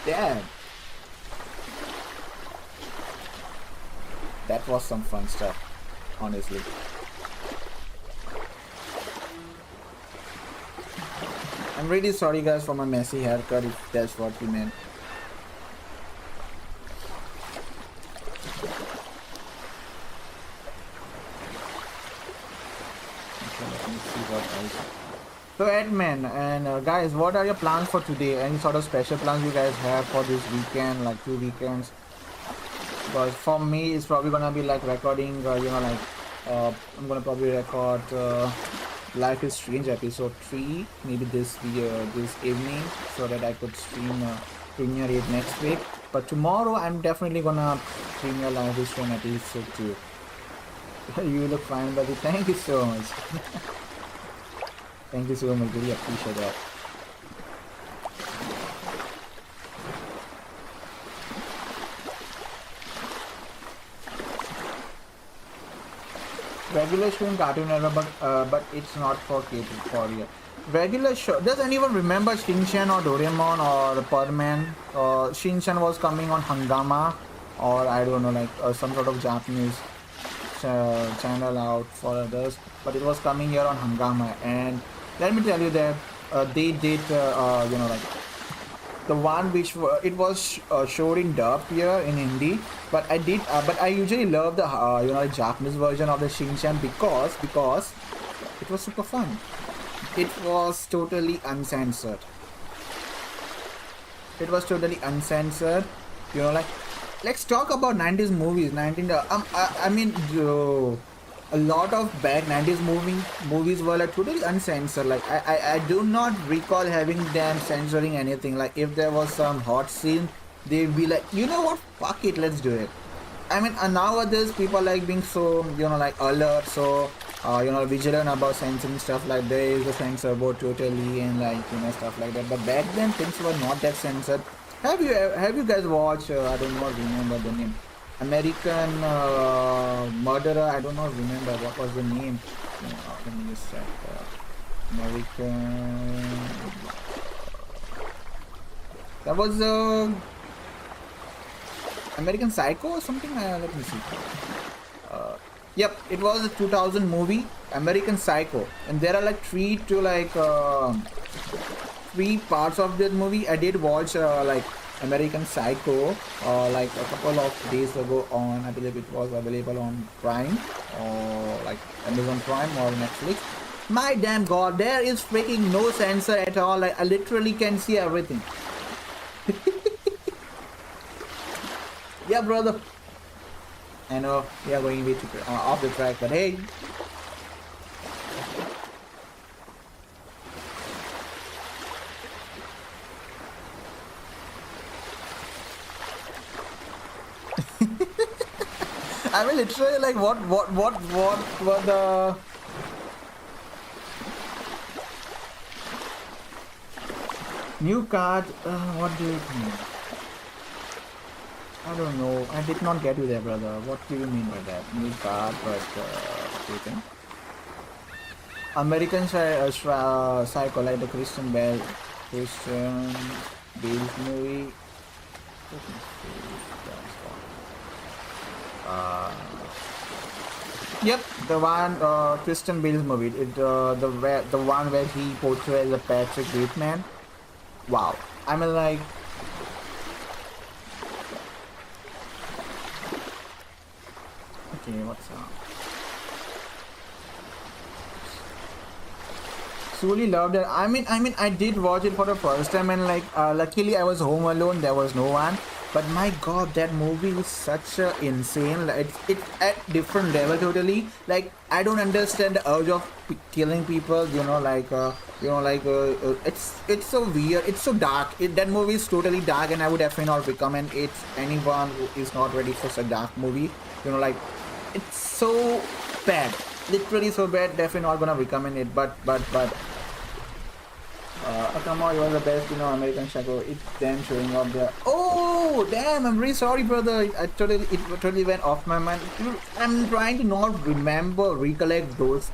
Damn, that was some fun stuff, honestly. I'm really sorry guys for my messy haircut, if that's what you meant. Okay, let me see what else. So Edman and guys, what are your plans for today? Any sort of special plans you guys have for this weekend, like 2 weekends? Because for me, it's probably gonna be like recording, you know, like I'm gonna probably record Life is Strange episode 3 maybe this evening, so that I could premiere it next week. But tomorrow I'm definitely gonna premiere Life is Strange episode 2. You look fine, buddy. Thank you so much. Thank you so much, really appreciate that. Regular show in Cartoon Network, but it's not for kids, for real. Regular show. Does anyone remember Shinchan or Doraemon or Perman? Shinchan was coming on Hangama, or I don't know, like some sort of Japanese channel out for others, but it was coming here on Hangama. And let me tell you that they did, you know, like the one which it was showed in dub here in Hindi, but I usually love the you know, Japanese version of the Shinchan because it was super fun. It was totally uncensored. You know, like, let's talk about 90s movies. I mean, a lot of bad 90s movies were like totally uncensored. Like, I do not recall having them censoring anything. Like, if there was some hot scene, they'd be like, you know what, fuck it, let's do it. I mean, nowadays people like being so, you know, like alert, so you know, vigilant about censoring stuff. Like, there is a censor board totally, and like, you know, stuff like that. But back then things were not that censored. Have you guys watched? I don't know, remember the name. American Murderer. I don't know, remember what was the name. Let me just check. American. That was American Psycho or something. Let me see. Yep, it was a 2000 movie, American Psycho, and there are like three parts of that movie. I did watch like American Psycho like a couple of days ago on, I believe it was available on Prime or like Amazon Prime or Netflix. My damn god, there is freaking no censor at all. Like, I literally can see everything. Yeah, brother. I know we are going a bit off the track, but hey. I mean, literally, like, what the... New card, what do you mean? I don't know. I did not get you there, brother. What do you mean by that? New card, but what do you think? American Psycho, like the Christian Bale movie. Yep, the one Christian Bale's movie. The one where he portrays a Patrick Bateman. Wow. I mean, like. Okay, what's up? Truly loved it. I mean, I did watch it for the first time, and like, luckily I was home alone. There was no one. But my god, that movie is such a insane. Like, it's at different level totally. Like, I don't understand the urge of killing people. You know, like, it's so weird. It's so dark. That movie is totally dark, and I would definitely not recommend it anyone who is not ready for such a dark movie. You know, like, it's so bad, literally so bad. Definitely not gonna recommend it. But come on, you are the best, you know, American Psycho. It's them showing up there. Oh damn, I'm really sorry, brother. It totally went off my mind. I'm trying to not recollect those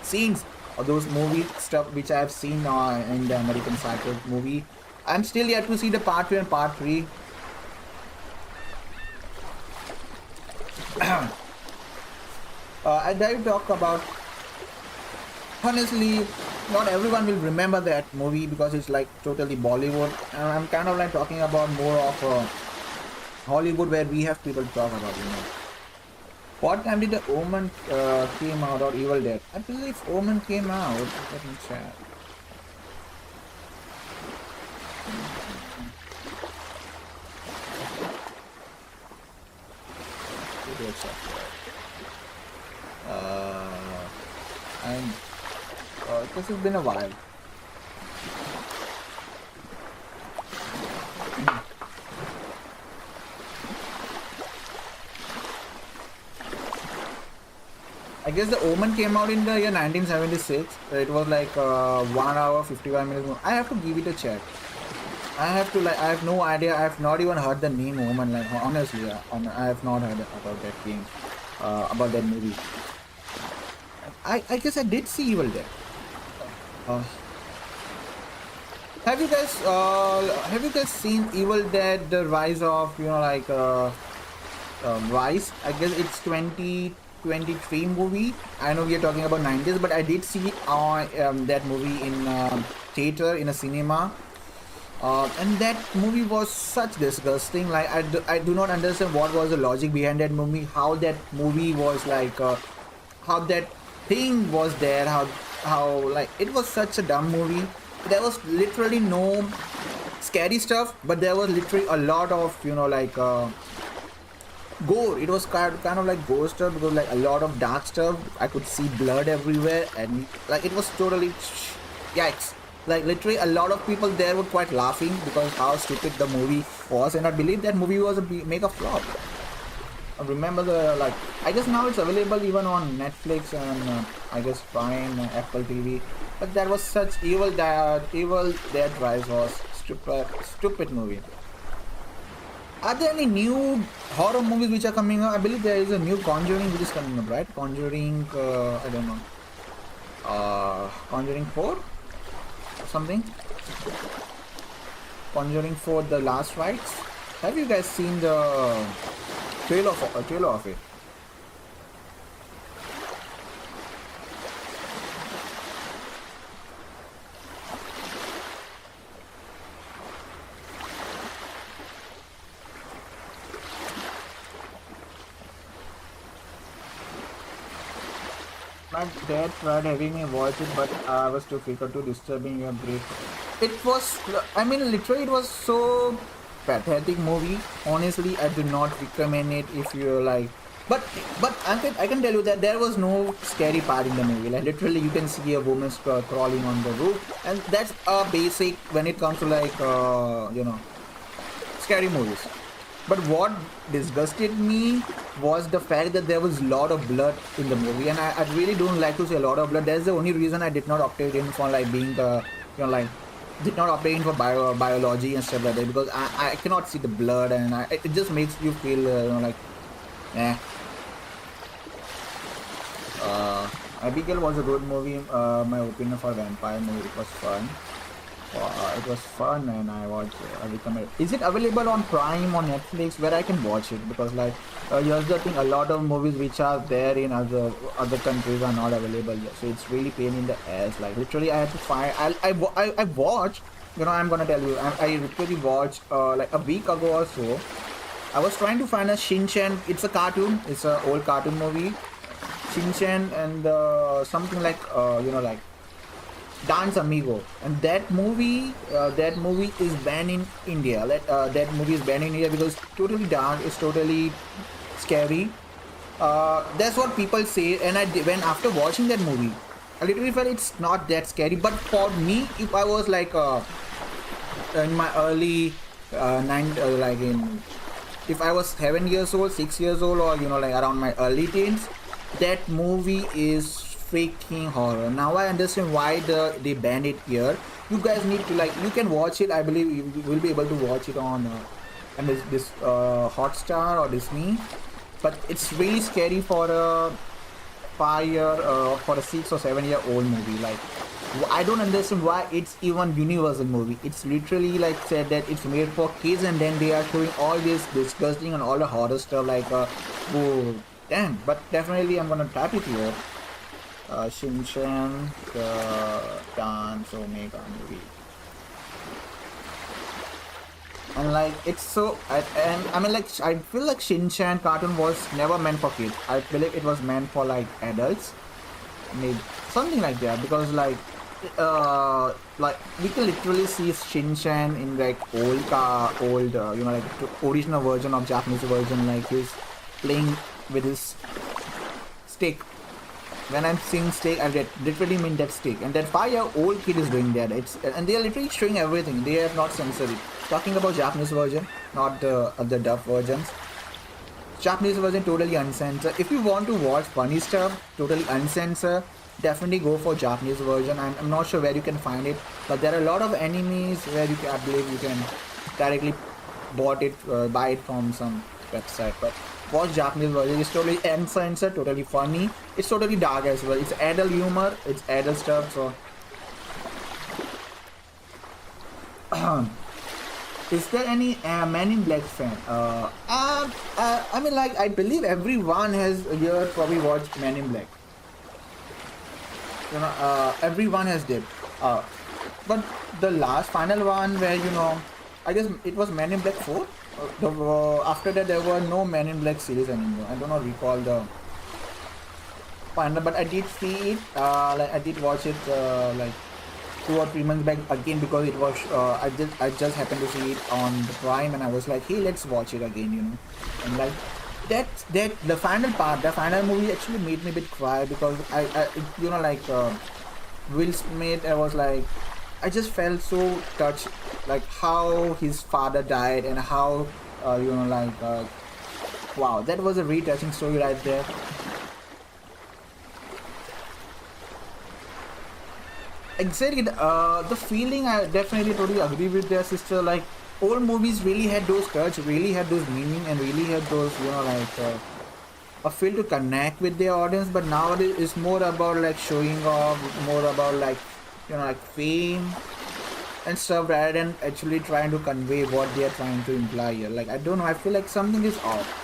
scenes or those movie stuff which I have seen in the American Psycho movie. I'm still yet to see the part 2 and part 3. I did talk about, honestly, not everyone will remember that movie because it's like totally Bollywood, and I'm kind of like talking about more of Hollywood, where we have people to talk about, you know. What time did the Omen came out, or Evil Dead? I believe Omen came out. Let me check. And this has been a while. I guess the Omen came out in the year 1976. It was like 1 hour 55 minutes. I have to give it a check. I have no idea. I have not even heard the name Omen. Like, honestly, I have not heard about that game, about that movie. I guess I did see Evil Dead. Have you guys seen Evil Dead: The Rise of, you know, like Rise? I guess it's 2023 movie. I know we are talking about 90s, but I did see that movie in theater, in a cinema. And that movie was such disgusting. Like, I do not understand what was the logic behind that movie. How that movie was like, how that thing was there. How like it was such a dumb movie. There was literally no scary stuff, but there was literally a lot of gore. It was kind of like gore stuff because like a lot of dark stuff. I could see blood everywhere, and like it was totally yikes. Like literally a lot of people there were quite laughing because how stupid the movie was, and I believe that movie was a mega flop. I remember I guess now it's available even on Netflix and I guess Prime and Apple TV. But that was such evil Dead Rise was stupid movie. Are there any new horror movies which are coming up? I believe there is a new Conjuring which is coming up, right? Conjuring, I don't know. Conjuring 4? Or something? Conjuring 4, The Last Rites. Have you guys seen the trailer of it? My dad tried having me watch it, but I was too freaked to disturbing your break. It was, I mean, literally, it was so pathetic movie. Honestly, I do not recommend it if you're like. But I can tell you that there was no scary part in the movie. Like literally, you can see a woman crawling on the roof, and that's a basic when it comes to like scary movies. But what disgusted me was the fact that there was a lot of blood in the movie, and I really don't like to see a lot of blood. That's the only reason I did not opt in for like being did not opt in for biology and stuff like that, because I cannot see the blood, and it just makes you feel Abigail was a good movie. My opinion for vampire movie, it was fun. It was fun, and I watched. I recommend. Is it available on Prime or Netflix where I can watch it? Because like here's the thing: a lot of movies which are there in other countries are not available yet. So it's really pain in the ass. Like literally, I had to find. I watched. I'm gonna tell you. I literally watched like a week ago or so. I was trying to find a Shin-chan. It's a cartoon. It's an old cartoon movie. Shin-chan and something like like Dance Amigo, and that movie is banned in India. That movie is banned in India because it's totally dark, it's totally scary. That's what people say, and when after watching that movie, I literally felt it's not that scary. But for me, if I was like in my early if I was 7 years old, 6 years old, or like around my early teens, that movie is freaking horror. Now I understand why they banned it here. You guys need to you can watch it. I believe you will be able to watch it on this Hotstar or Disney. But it's really scary for a 6 or 7 year old movie. Like I don't understand why it's even Universal movie. It's literally like said that it's made for kids, and then they are showing all this disgusting and all the horror stuff. Like oh damn. But definitely I'm gonna tap it here. Shin-chan, the Dance Omega movie, and like it's so, and I mean like I feel like Shin-chan cartoon was never meant for kids. I believe it was meant for like adults, maybe something like that, because like we can literally see Shin-chan in like old like the original version of Japanese version, like he's playing with his stick. When I'm saying steak, I literally mean that steak. And that 5-year-old kid is doing that. And they are literally showing everything. They have not censored it. Talking about Japanese version, not the other dub versions. Japanese version totally uncensored. If you want to watch funny stuff, totally uncensored, definitely go for Japanese version. I'm not sure where you can find it, but there are a lot of animes where I believe you can directly buy it from some website. But watch Japanese version. It's totally uncensored, totally funny. It's totally dark as well. It's adult humor. It's adult stuff. So, is there any Man in Black fan? I mean, like I believe everyone has here probably watched Man in Black. Everyone has did. But the last final one where I guess it was Man in Black 4. After that there were no Man in Black series anymore. I do not recall the final, but I did see it. Like I did watch it like 2 or 3 months back again because it was I just happened to see it on the Prime and I was like, hey, let's watch it again, you know. And like that the final part, the final movie actually made me a bit cry because I you know, like Will Smith, I was like, I just felt so touched, like how his father died and how you know, like wow, that was a really touching story right there. Exactly, the feeling, I definitely totally agree with their sister. Like old movies really had those touch, really had those meaning, and really had those, you know, like a feel to connect with their audience. But nowadays it's more about like showing off, more about like, you know, like fame and stuff rather than actually trying to convey what they are trying to imply here. Like I don't know, I feel like something is off.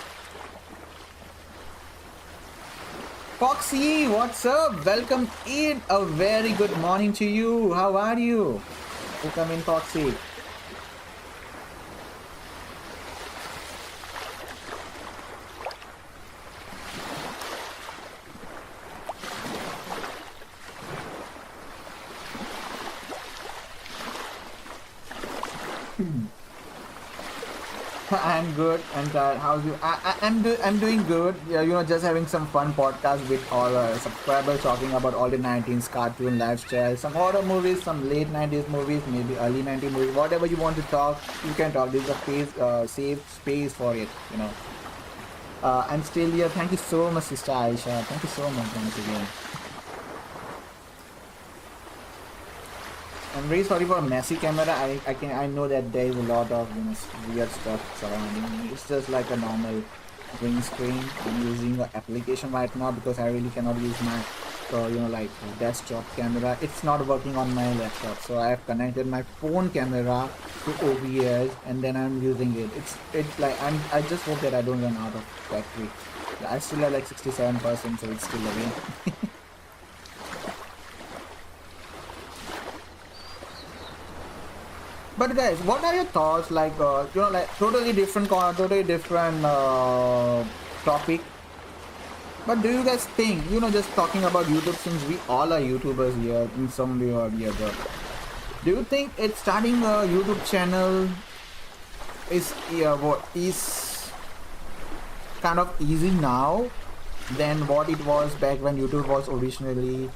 Foxy, what's up? Welcome in. A very good morning to you. How are you? Welcome in, Foxy. I'm good. I'm tired. How's you? I'm doing good. Yeah, you know, just having some fun podcast with all subscribers talking about all the 90s cartoon lifestyle, some horror movies, some late 90s movies, maybe early 90s movies. Whatever you want to talk, you can talk. This is a safe space for it. You know. I'm still here. Thank you so much, Sister Aisha. Thank you so much once again. I'm very sorry for a messy camera. I know that there is a lot of, you know, weird stuff surrounding me. It's just like a normal green screen. I'm using an application right now because I really cannot use my you know, like desktop camera. It's not working on my laptop, so I have connected my phone camera to OBS and then I'm using it. It's like I just hope that I don't run out of battery. I still have like 67%, so it's still away. But guys, what are your thoughts? Like, you know, like totally different topic. But do you guys think, you know, just talking about YouTube, since we all are YouTubers here in some way or the other, do you think it's starting a YouTube channel is kind of easy now than what it was back when YouTube was originally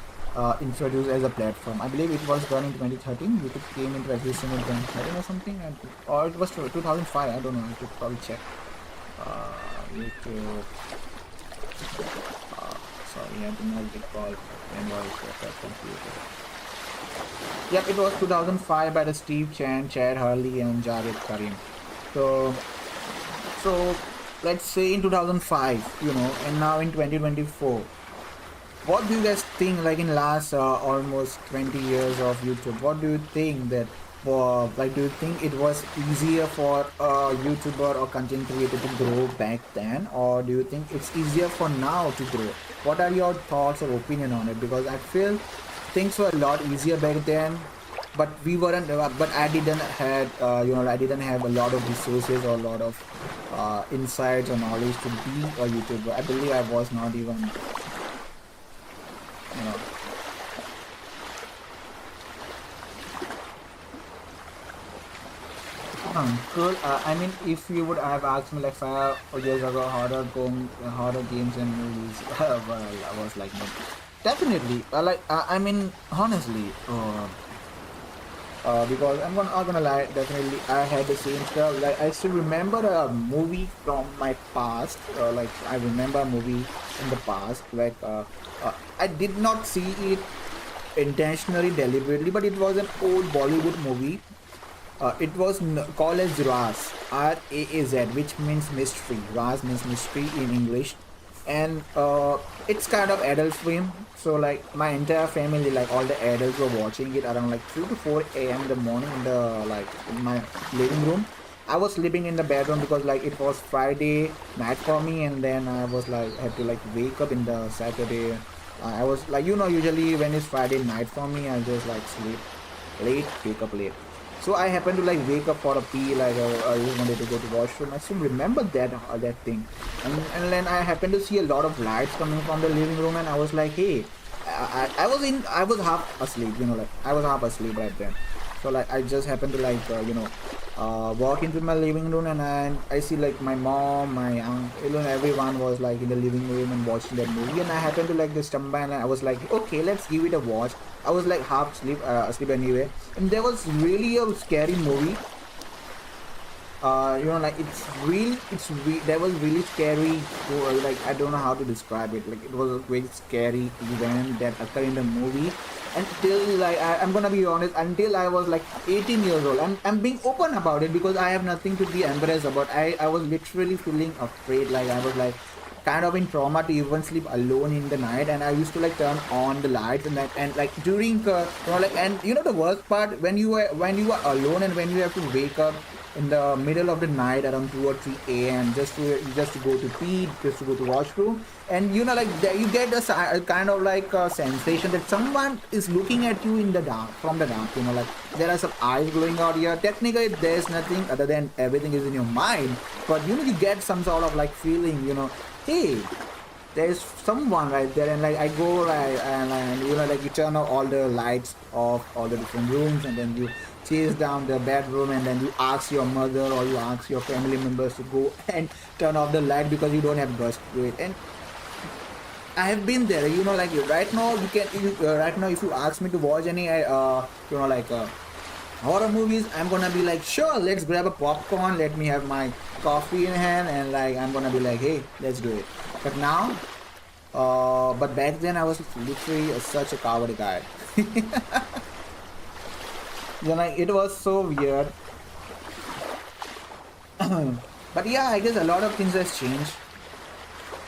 introduced as a platform? I believe it was done in 2013. YouTube came into existence in 2013 or something, or it was 2005. I don't know. I should probably check. YouTube. Sorry, I did not recall when was the computer. Yep, it was 2005 by the Steve Chan, Chad Hurley, and Javed Karim. So let's say in 2005, you know, and now in 2024. What do you guys think, like in last almost 20 years of YouTube, what do you think that, like, do you think it was easier for a YouTuber or content creator to grow back then, or do you think it's easier for now to grow? What are your thoughts or opinion on it? Because I feel things were a lot easier back then, but we weren't, but I didn't had, you know, I didn't have a lot of resources or a lot of insights or knowledge to be a YouTuber. I believe I was not even, you know. Cool. I mean, if you would have asked me like 5 years ago, horror games and movies, well, I was like, no. Definitely. I mean, honestly, because I'm not gonna lie, definitely I had the same stuff. Like, I still remember a movie from my past. Like, I remember a movie in the past. Like, I did not see it intentionally, deliberately, but it was an old Bollywood movie. It was called as Raz, R-A-A-Z, which means mystery. Raz means mystery in English, and it's kind of adult film. So like my entire family, like all the adults were watching it around like 3 to 4 a.m. in the morning in my living room. I was sleeping in the bedroom because like it was Friday night for me, and then I was like had to like wake up in the Saturday. I was like, you know, usually when it's Friday night for me, I just like sleep late, wake up late. So I happened to like wake up for a pee, like I just wanted to go to washroom. I still remember that thing, and then I happened to see a lot of lights coming from the living room, and I was like, hey, I was half asleep, like I was half asleep right then. So like I just happened to like walk into my living room, and I see like my mom, my aunt, everyone was like in the living room and watching that movie, and I happened to like just stumble, and I was like, okay, let's give it a watch. I was like half asleep anyway, and there was really a scary movie. Like that was really scary. Like I don't know how to describe it. Like it was a very scary event that occurred in the movie. Until like I'm gonna be honest, until I was like 18 years old, I'm being open about it because I have nothing to be embarrassed about. I was literally feeling afraid. Like I was like kind of in trauma to even sleep alone in the night, and I used to like turn on the lights and like during the worst part, when you are alone and when you have to wake up in the middle of the night around 2 or 3 a.m. just to go to pee, just to go to washroom, and you get a kind of like a sensation that someone is looking at you in the dark, from the dark, like there are some eyes glowing out here. Technically there's nothing other than everything is in your mind, but you get some sort of like feeling, hey, there's someone right there, and like I go right and like you turn off all the lights of all the different rooms, and then you chase down the bedroom, and then you ask your mother or you ask your family members to go and turn off the light because you don't have gas to it. And I have been there, like right now right now if you ask me to watch any horror movies, I'm gonna be like, sure, let's grab a popcorn, let me have my coffee in hand, and like I'm gonna be like, hey, let's do it. But now but back then I was literally such a coward guy. It was so weird. But yeah, I guess a lot of things has changed.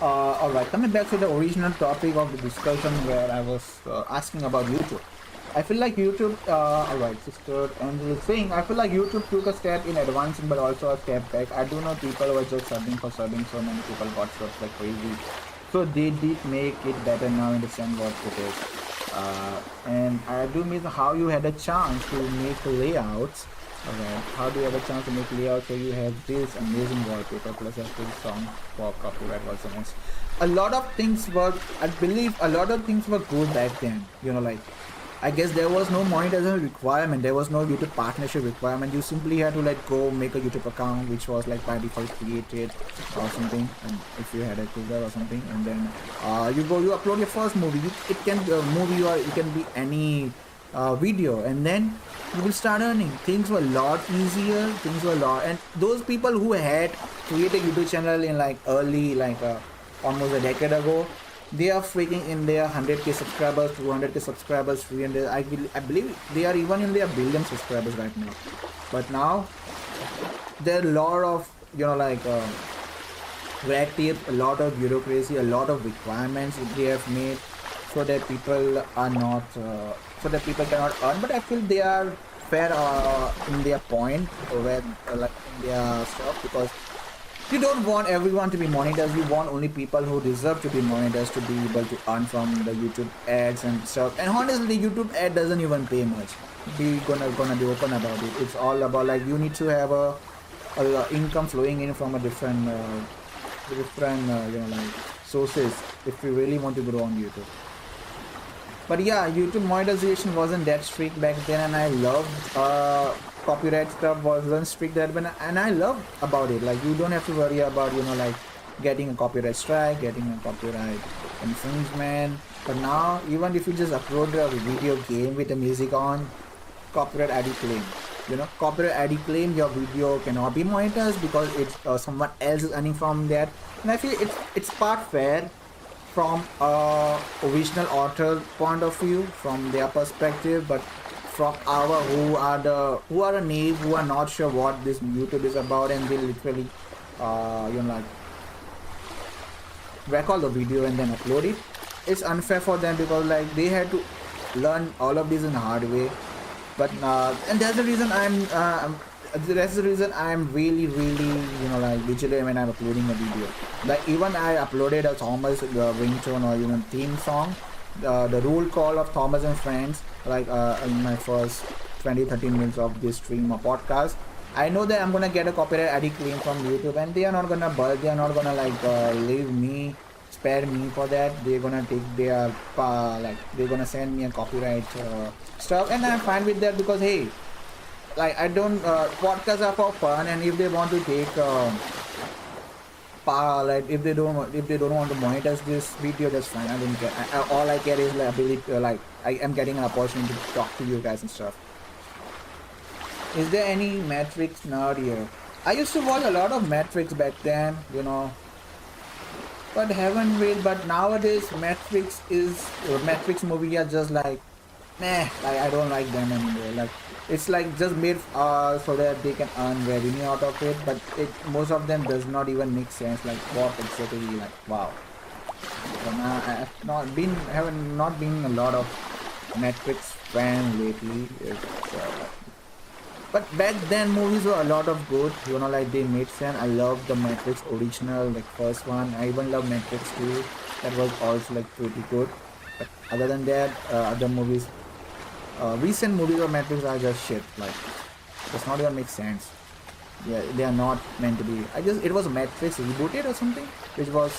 Alright, coming back to the original topic of the discussion where I was asking about YouTube. I feel like YouTube, alright, sister Angel is saying, I feel like YouTube took a step in advancing but also a step back. I do know people were just subbing for subbing, so many people got subs like crazy. So they did make it better now, understand what it is. And I do miss how you had a chance to make layouts. Alright, how do you have a chance to make layouts so you have this amazing wallpaper plus a full song for copyright versions. A lot of things were, I believe a lot of things were good back then, like I guess there was no monetization requirement, there was no YouTube partnership requirement. You simply had to like go make a YouTube account which was like by default created or something, and if you had a Google or something, and then you upload your first movie. It can be a movie or it can be any video, and then you will start earning. Things were a lot easier, and those people who had created YouTube channel in like early almost a decade ago, they are freaking in their 100k subscribers, 200k subscribers, 300. I believe they are even in their billion subscribers right now. But now there are a lot of red tape, a lot of bureaucracy, a lot of requirements they have made so that people are not so that people cannot earn. But I feel they are fair in their point where like in their stuff, because you don't want everyone to be monetized. You want only people who deserve to be monetized to be able to earn from the YouTube ads and stuff. And honestly, YouTube ad doesn't even pay much. We're gonna be open about it. It's all about like you need to have a income flowing in from a different sources if you really want to grow on YouTube. But yeah, YouTube monetization wasn't that strict back then, and I loved copyright stuff wasn't strict that when, and I love about it. Like you don't have to worry about getting a copyright strike, getting a copyright infringement. But now even if you just upload a video game with the music on, copyright ID claim. Copyright ID claim, your video cannot be monetized because it's someone else is earning from that. And I feel it's part fair from original author point of view, from their perspective, but from our who are a naive, who are not sure what this YouTube is about, and they literally record the video and then upload it. It's unfair for them because like they had to learn all of this in a hard way. But and that's the reason I'm really vigilant when I'm uploading a video. Like even I uploaded a Thomas ringtone or theme song, the roll call of Thomas and Friends, like in my first 20-30 minutes of this stream or podcast. I know that I'm gonna get a copyright ID claim from YouTube, and they are not gonna budge. They are not gonna leave me spare me for that. They're gonna take their they're gonna send me a copyright stuff, and I'm fine with that because hey, like I don't podcasts are for fun, and if they want to take like if they don't want to monetize this video, that's fine. I don't care. All I care is like ability, like I am getting an opportunity to talk to you guys and stuff. Is there any Matrix nerd here? I used to watch a lot of Matrix back then, you know, but haven't really. But nowadays, Matrix movie are just like, meh. Like I don't like them anymore. Like it's like just made so that they can earn revenue out of it. But most of them does not even make sense. Like what exactly? Like wow. So now I have not been a lot of Matrix fan lately. But back then movies were a lot of good, you know, like they made sense. I love the Matrix original, like first one. I even love Matrix 2. That was also like pretty good. But other than that, other movies, recent movies of Matrix are just shit. Like, does not even make sense. Yeah, they are not meant to be. It was Matrix rebooted or something, which was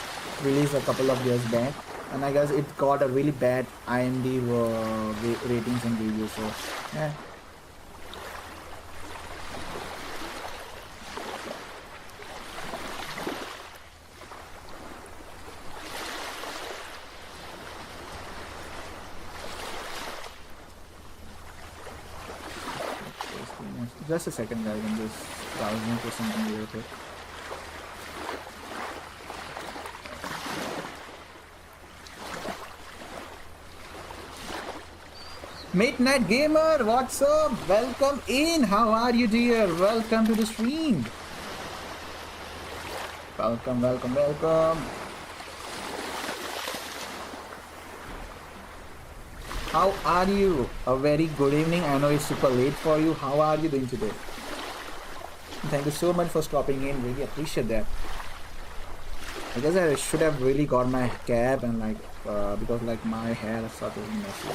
released a couple of years back, and I guess it got a really bad IMDb ratings and reviews. So, yeah. Just a second, guys. I'm just browsing for something real quick. Midnight Gamer, what's up? Welcome in. How are you, dear? Welcome to the stream. Welcome, welcome, welcome. How are you? A very good evening. I know it's super late for you. How are you doing today? Thank you so much for stopping in. Really appreciate that. I guess I should have really got my cap and like because like my hair is sort of messy.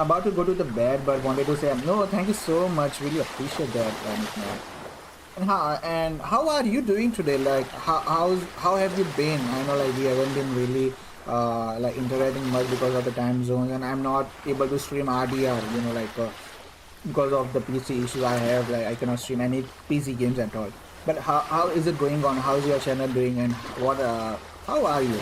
About to go to the bed, but wanted to say no. Thank you so much. Really appreciate that. And how are you doing today? Like how have you been? I know like we haven't been really like interacting much because of the time zones, and I'm not able to stream RDR. You know, like because of the PC issue I have. Like I cannot stream any PC games at all. But how is it going on? How's your channel doing? And what how are you?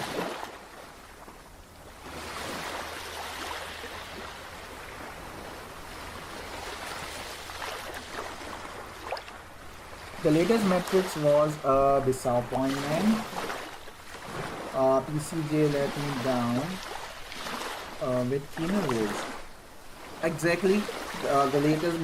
The latest Matrix was a disappointment. PCJ let me down with Keanu Reeves. Exactly. The latest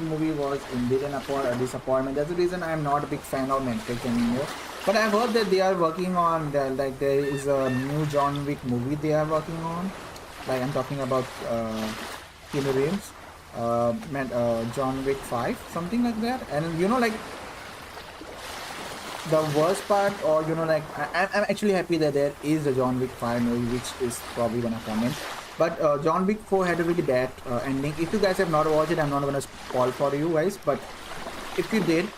movie was indeed a disappointment. That's the reason I'm not a big fan of Matrix anymore. But I've heard that they are working on like there is a new John Wick movie they are working on. Like I'm talking about Keanu Reeves. John Wick 5, something like that. And you know, like the worst part, or you know, like I'm actually happy that there is a John Wick 5 movie, which is probably gonna come in. But John Wick 4 had a really bad ending. If you guys have not watched it, I'm not gonna spoil for you guys. But if you did,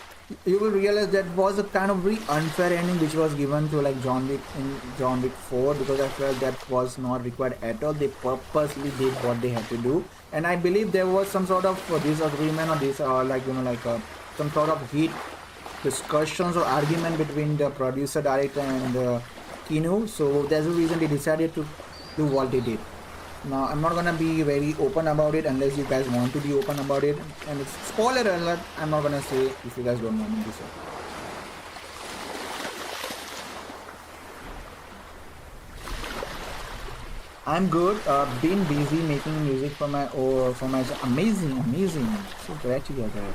you will realize that was a kind of very unfair ending which was given to like John Wick in John Wick 4, because I felt that was not required at all. They purposely did what they had to do, and I believe there was some sort of disagreement or this like you know like some sort of heat discussions or argument between the producer, director and Keanu. So that's the reason they decided to do what they did. Now I'm not gonna be very open about it unless you guys want to be open about it, and it's spoiler alert. I'm not gonna say if you guys don't want me to say. I'm good. Been busy making music for my amazing. So glad to hear that.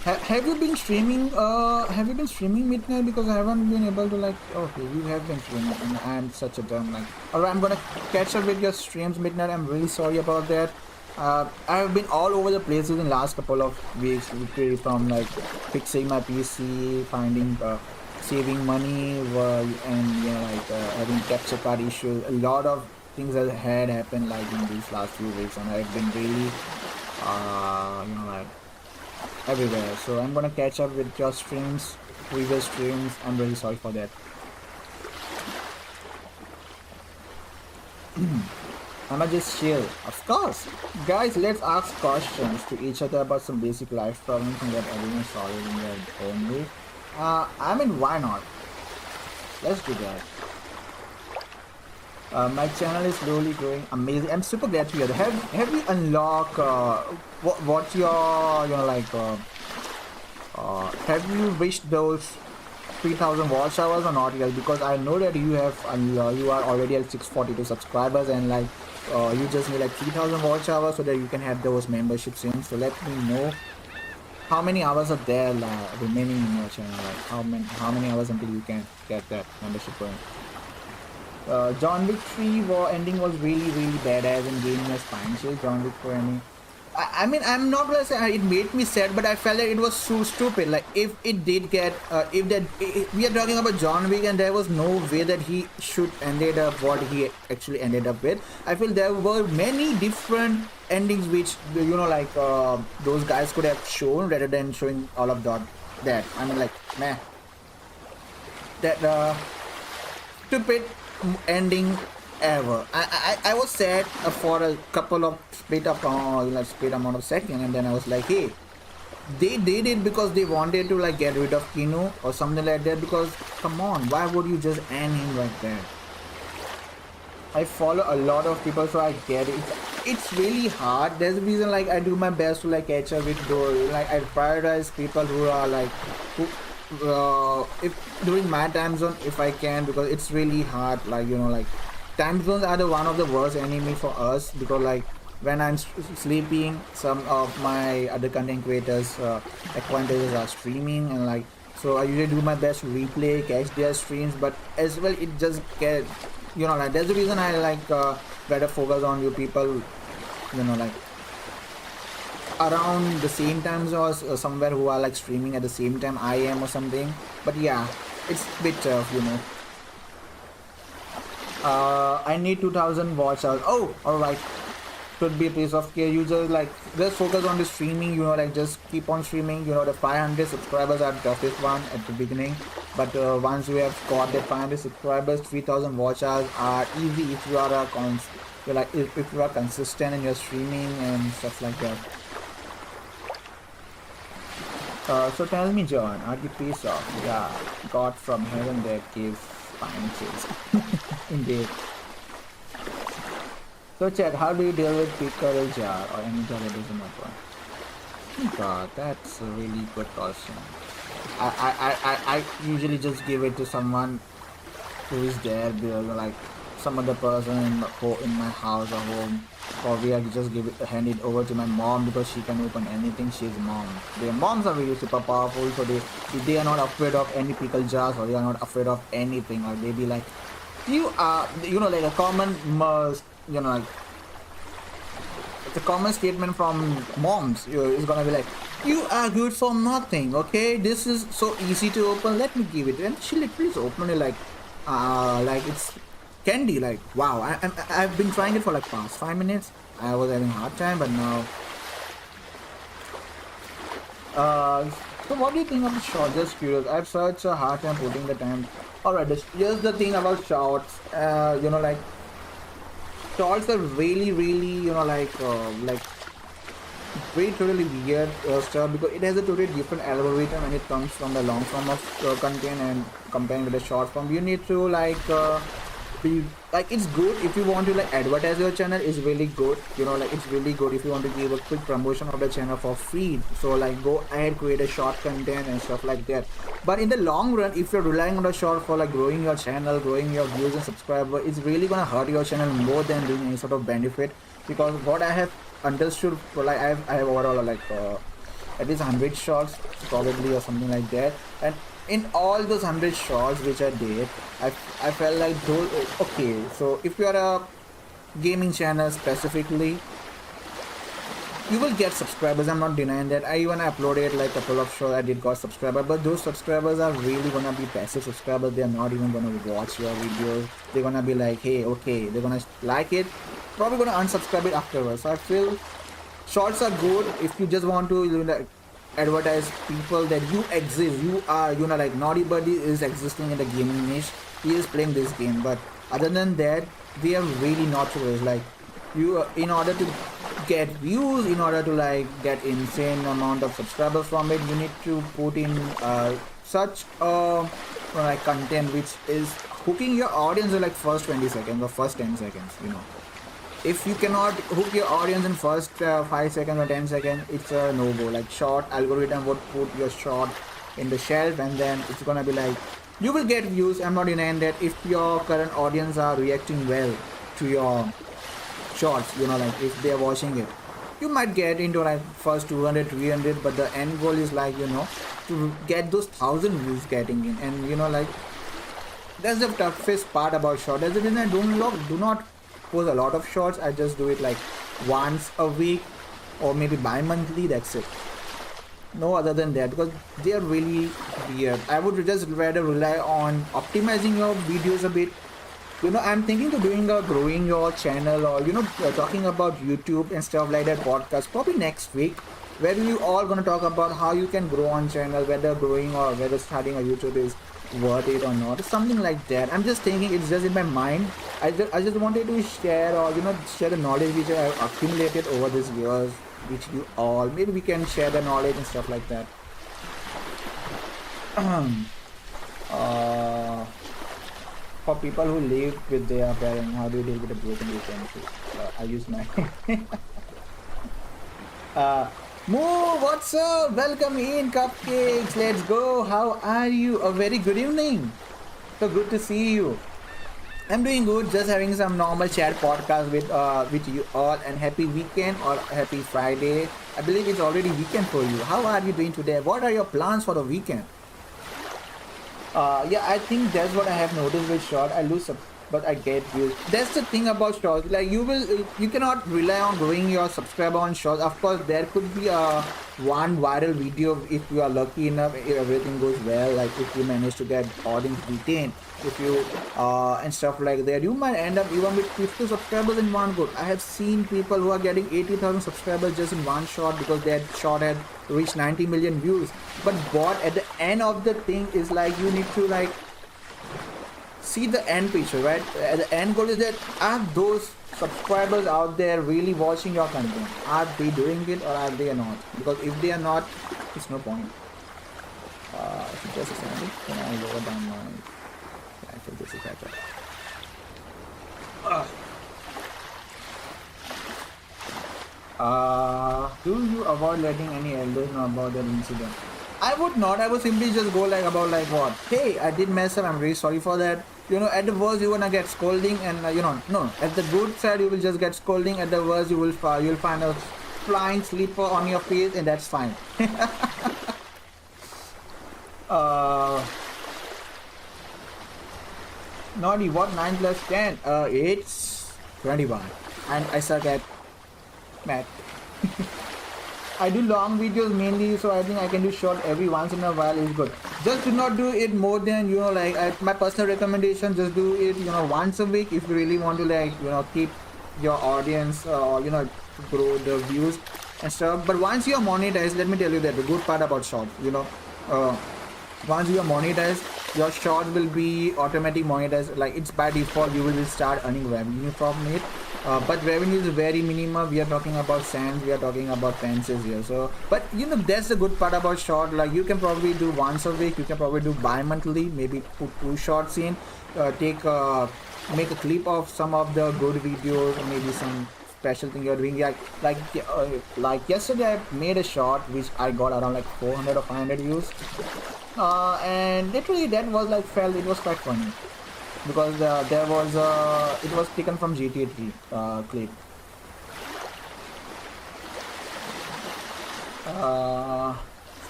Have you been streaming? Have you been streaming Midnight? Because I haven't been able to like. Okay, you have been streaming, and I'm such a dumb like. Alright, I'm gonna catch up with your streams, Midnight. I'm really sorry about that. I have been all over the places in the last couple of weeks, literally from like fixing my PC, finding, saving money, and you know like having capture card issues. A lot of things that had happened like in these last few weeks, and I've been really like everywhere. So I'm gonna catch up with your streams, previous streams. I'm really sorry for that. I'ma just chill. Of course. Guys, let's ask questions to each other about some basic life problems and get everyone solved in their own way. I mean, why not? Let's do that. My channel is slowly growing. Amazing. I'm super glad to hear that. Have you unlocked what your have you reached those 3,000 watch hours or not yet? Because I know that you have you are already at 642 subscribers, and like you just need like 3,000 watch hours so that you can have those memberships in. So let me know how many hours are there remaining in your channel. Like how many hours until you can get that membership going. John Wick 3 war ending was really badass and gave me a spine chill. John Wick 4 ending. I mean, I'm not gonna say it made me sad, but I felt that it was so stupid. Like if it did get, we are talking about John Wick, and there was no way that he should ended up what he actually ended up with. I feel there were many different endings which those guys could have shown rather than showing all of that. I mean, like, meh. That stupid ending ever. I was sad for a couple of split amount of seconds, and then I was like, hey, they did it because they wanted to like get rid of Kino or something like that. Because come on, why would you just end him like that? I follow a lot of people, so I get it. It's really hard. There's a reason like I do my best to like catch up with those. Like I prioritize people who are like if during my time zone if I can, because it's really hard. Like time zones are the one of the worst enemy for us, because like when I'm sleeping, some of my other content creators acquaintances are streaming, and like so I usually do my best to replay, catch their streams, but as well it just get like that's the reason I like better focus on you people like around the same times or somewhere who are like streaming at the same time I am or something. But yeah, it's a bit tough, I need 2,000 watch hours. Oh, alright. Could be a piece of care. You just focus on the streaming, like just keep on streaming. The 500 subscribers are the toughest one at the beginning. But once you have got the 500 subscribers, 3,000 watch hours are easy if you are if you are consistent in your streaming and stuff like that. So tell me, John, are you pissed off? Yeah, God from heaven that gave fine chills. Indeed. So chat, how do you deal with pickle jar or any jar that doesn't work? God, that's a really good question. I usually just give it to someone who is there, like some other person in my house or home, or we just hand it over to my mom because she can open anything. She's mom. Their moms are really super powerful, so they are not afraid of any pickle jars, or they are not afraid of anything, or they be like, you are like a common like it's a common statement from moms. It's gonna be like, you are good for nothing, okay? This is so easy to open, let me give it. And she literally opened it like it's candy. Like, wow, I've been trying it for like past 5 minutes. I was having a hard time, but now so what do you think of the short? Just curious. I have such a hard time putting the time. Alright, here's the thing about shorts. Like shorts are really very totally weird stuff, because it has a totally different algorithm when it comes from the long form of content and comparing with the short form. You need to be like, it's good if you want to like advertise your channel. It's really good, it's really good if you want to give a quick promotion of the channel for free. So like go ahead, create a short content and stuff like that. But in the long run, if you're relying on the short for like growing your channel, growing your views and subscribers, it's really gonna hurt your channel more than doing any sort of benefit. Because what I have understood, like I have overall like at least 100 shots probably or something like that, and in all those 100 shots which I did, I felt like those, okay, so if you are a gaming channel specifically, you will get subscribers. I'm not denying that. I even uploaded like a couple of shows I did got subscribers, but those subscribers are really gonna be passive subscribers. They're not even gonna watch your videos. They're gonna be like, hey, okay, they're gonna like it, probably gonna unsubscribe it afterwards. So I feel shorts are good if you just want to, you know, advertise people that you exist. You are, you know, like Nodybuddy is existing in the gaming niche. He is playing this game, but other than that, they are really not tourists. Like you, in order to get views, in order to like get insane amount of subscribers from it, you need to put in such like content which is hooking your audience in like first 20 seconds or first 10 seconds, you know. If you cannot hook your audience in first 5 seconds or 10 seconds, it's a no-go. Like short algorithm would put your short in the shelf, and then it's gonna be like, you will get views. I'm not denying that if your current audience are reacting well to your shorts, you know, like if they're watching it, you might get into like first 200, 300, but the end goal is like, you know, to get those 1,000 views getting in. And you know, like that's the toughest part about short. That's the reason I do not post a lot of shorts. I just do it like once a week or maybe bi-monthly. That's it. No other than that, because they are really weird. I would just rather rely on optimizing your videos a bit. You know, I'm thinking to doing a growing your channel, or you know, talking about YouTube and stuff like that podcast probably next week, where we all gonna talk about how you can grow on channel, whether growing or whether starting a YouTube is worth it or not, something like that. I'm just thinking, it's just in my mind. I just wanted to share, or you know, share the knowledge which I have accumulated over these years, which you all, maybe we can share the knowledge and stuff like that. For people who live with their parents, how do you deal with a broken relationship? I use my Moo, what's up? Welcome in, cupcakes. Let's go. How are you? A very good evening. So good to see you. I'm doing good. Just having some normal chat podcast with you all, and happy weekend or happy Friday. I believe it's already weekend for you. How are you doing today? What are your plans for the weekend? Yeah, I think that's what I have noticed with short. I lose, but I get views. That's the thing about shorts. Like you cannot rely on growing your subscriber on shorts. Of course, there could be a one viral video if you are lucky enough, if everything goes well. Like if you manage to get audience retained, if you and stuff like that, you might end up even with 50 subscribers in one go. I have seen people who are getting 80,000 subscribers just in one shot because that shot had reached 90 million views. But what at the end of the thing is like, you need to like see the end picture, right? The end goal is that, are those subscribers out there really watching your content? Are they doing it or are they not? Because if they are not, it's no point. Just a second, can I lower down my... I feel this is better. Do you avoid letting any elders know about that incident? I would not. I would simply just go like about like what? Hey, I did mess up. I'm really sorry for that. You know, at the worst you're gonna get scolding, and you know, no. At the good side, you will just get scolding. At the worst, you'll find a flying slipper on your face, and that's fine. Nody, what 9 plus 10? It's 21, and I suck at math. I do long videos mainly, so I think I can do short every once in a while is good. Just do not do it more than, you know, like my personal recommendation, just do it, you know, once a week if you really want to, like, you know, keep your audience or you know, grow the views and stuff. But once you are monetized, let me tell you that the good part about short, you know, once you are monetized, your short will be automatic monetized. Like it's by default, you will start earning revenue from it. But revenue is very minimal. We are talking about cents, we are talking about pences here. So, but you know, that's the good part about short. Like you can probably do once a week, you can probably do bi-monthly, maybe put 2 shorts in, make a clip of some of the good videos, or maybe some special thing you're doing. Like yesterday I made a short which I got around like 400 or 500 views, and literally that was like it was quite funny. Because there was it was taken from GTA 3 clip.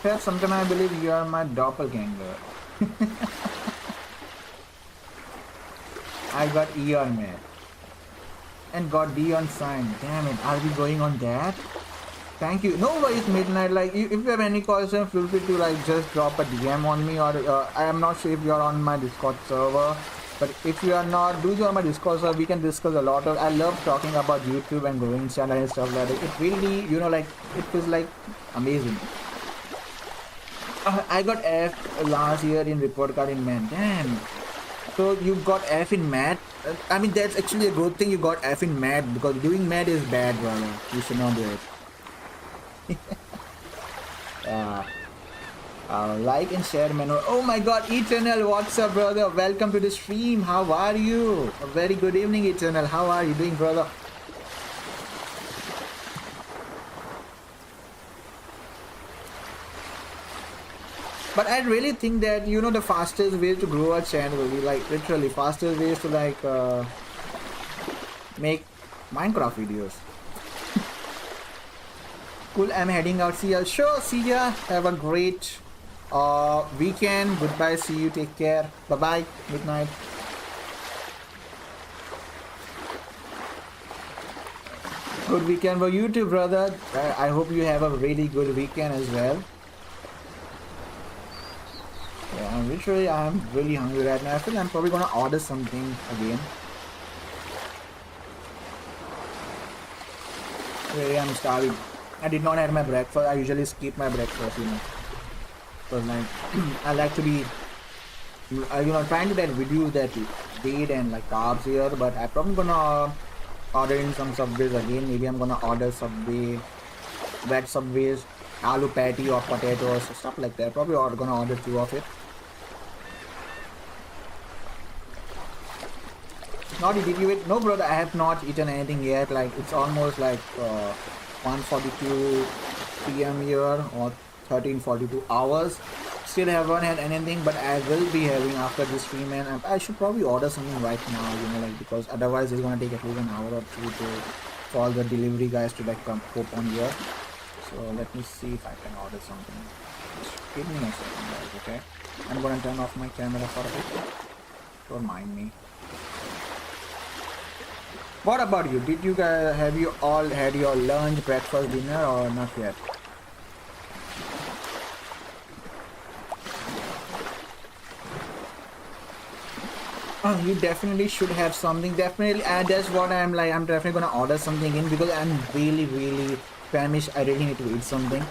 Perhaps sometime I believe you are my doppelganger. I got Eon, man, and got D on sign. Damn it, are we going on that? Thank you. No worries, Midnight. Like, if you have any question, feel free to like just drop a DM on me, or I am not sure if you are on my Discord server, but if you are not, do join my Discord server. We can discuss a lot of. I love talking about YouTube and growing channel and stuff like that. It really, you know, like it feels like amazing. I got F last year in report card in math. Damn. So you got F in math. I mean, that's actually a good thing. You got F in math, because doing math is bad, brother. You should not do it. Like and share, man. Oh my god, Eternal, what's up, brother? Welcome to the stream. How are you? A very good evening, Eternal. How are you doing, brother? But I really think that, you know, the fastest way to grow a channel will be like literally fastest ways to like make Minecraft videos. Cool, I'm heading out. See ya. Sure, see ya. Have a great weekend. Goodbye. See you. Take care. Bye bye. Good night. Good weekend for you too, brother. I hope you have a really good weekend as well. Yeah, I'm really hungry right now. I feel I'm probably gonna order something again. Really, I'm starving. I did not have my breakfast. I usually skip my breakfast, you know. Because like, I like to be, you know, trying to that reduce that weight and like carbs here. But I'm probably gonna order in some Subways again. Maybe I'm gonna order Subway, wet Subways, aloo patty or potatoes, stuff like that. Probably gonna order 2 of it. Nody, did you eat? No, brother, I have not eaten anything yet. Like, it's almost like 1:42 p.m. here, or 13:42 hours. Still haven't had anything, but I will be having after this stream, and I should probably order something right now, you know, like, because otherwise it's gonna take at least an hour or 2 for all the delivery guys to like come hop on here. So let me see if I can order something. Just give me a second, guys, okay? I'm gonna turn off my camera for a bit. Don't mind me. What about you? Did you guys, have you all had your lunch, breakfast, dinner, or not yet? Oh, you definitely should have something. Definitely, and that's what I'm like. I'm definitely gonna order something in, because I'm really, really famished. I really need to eat something.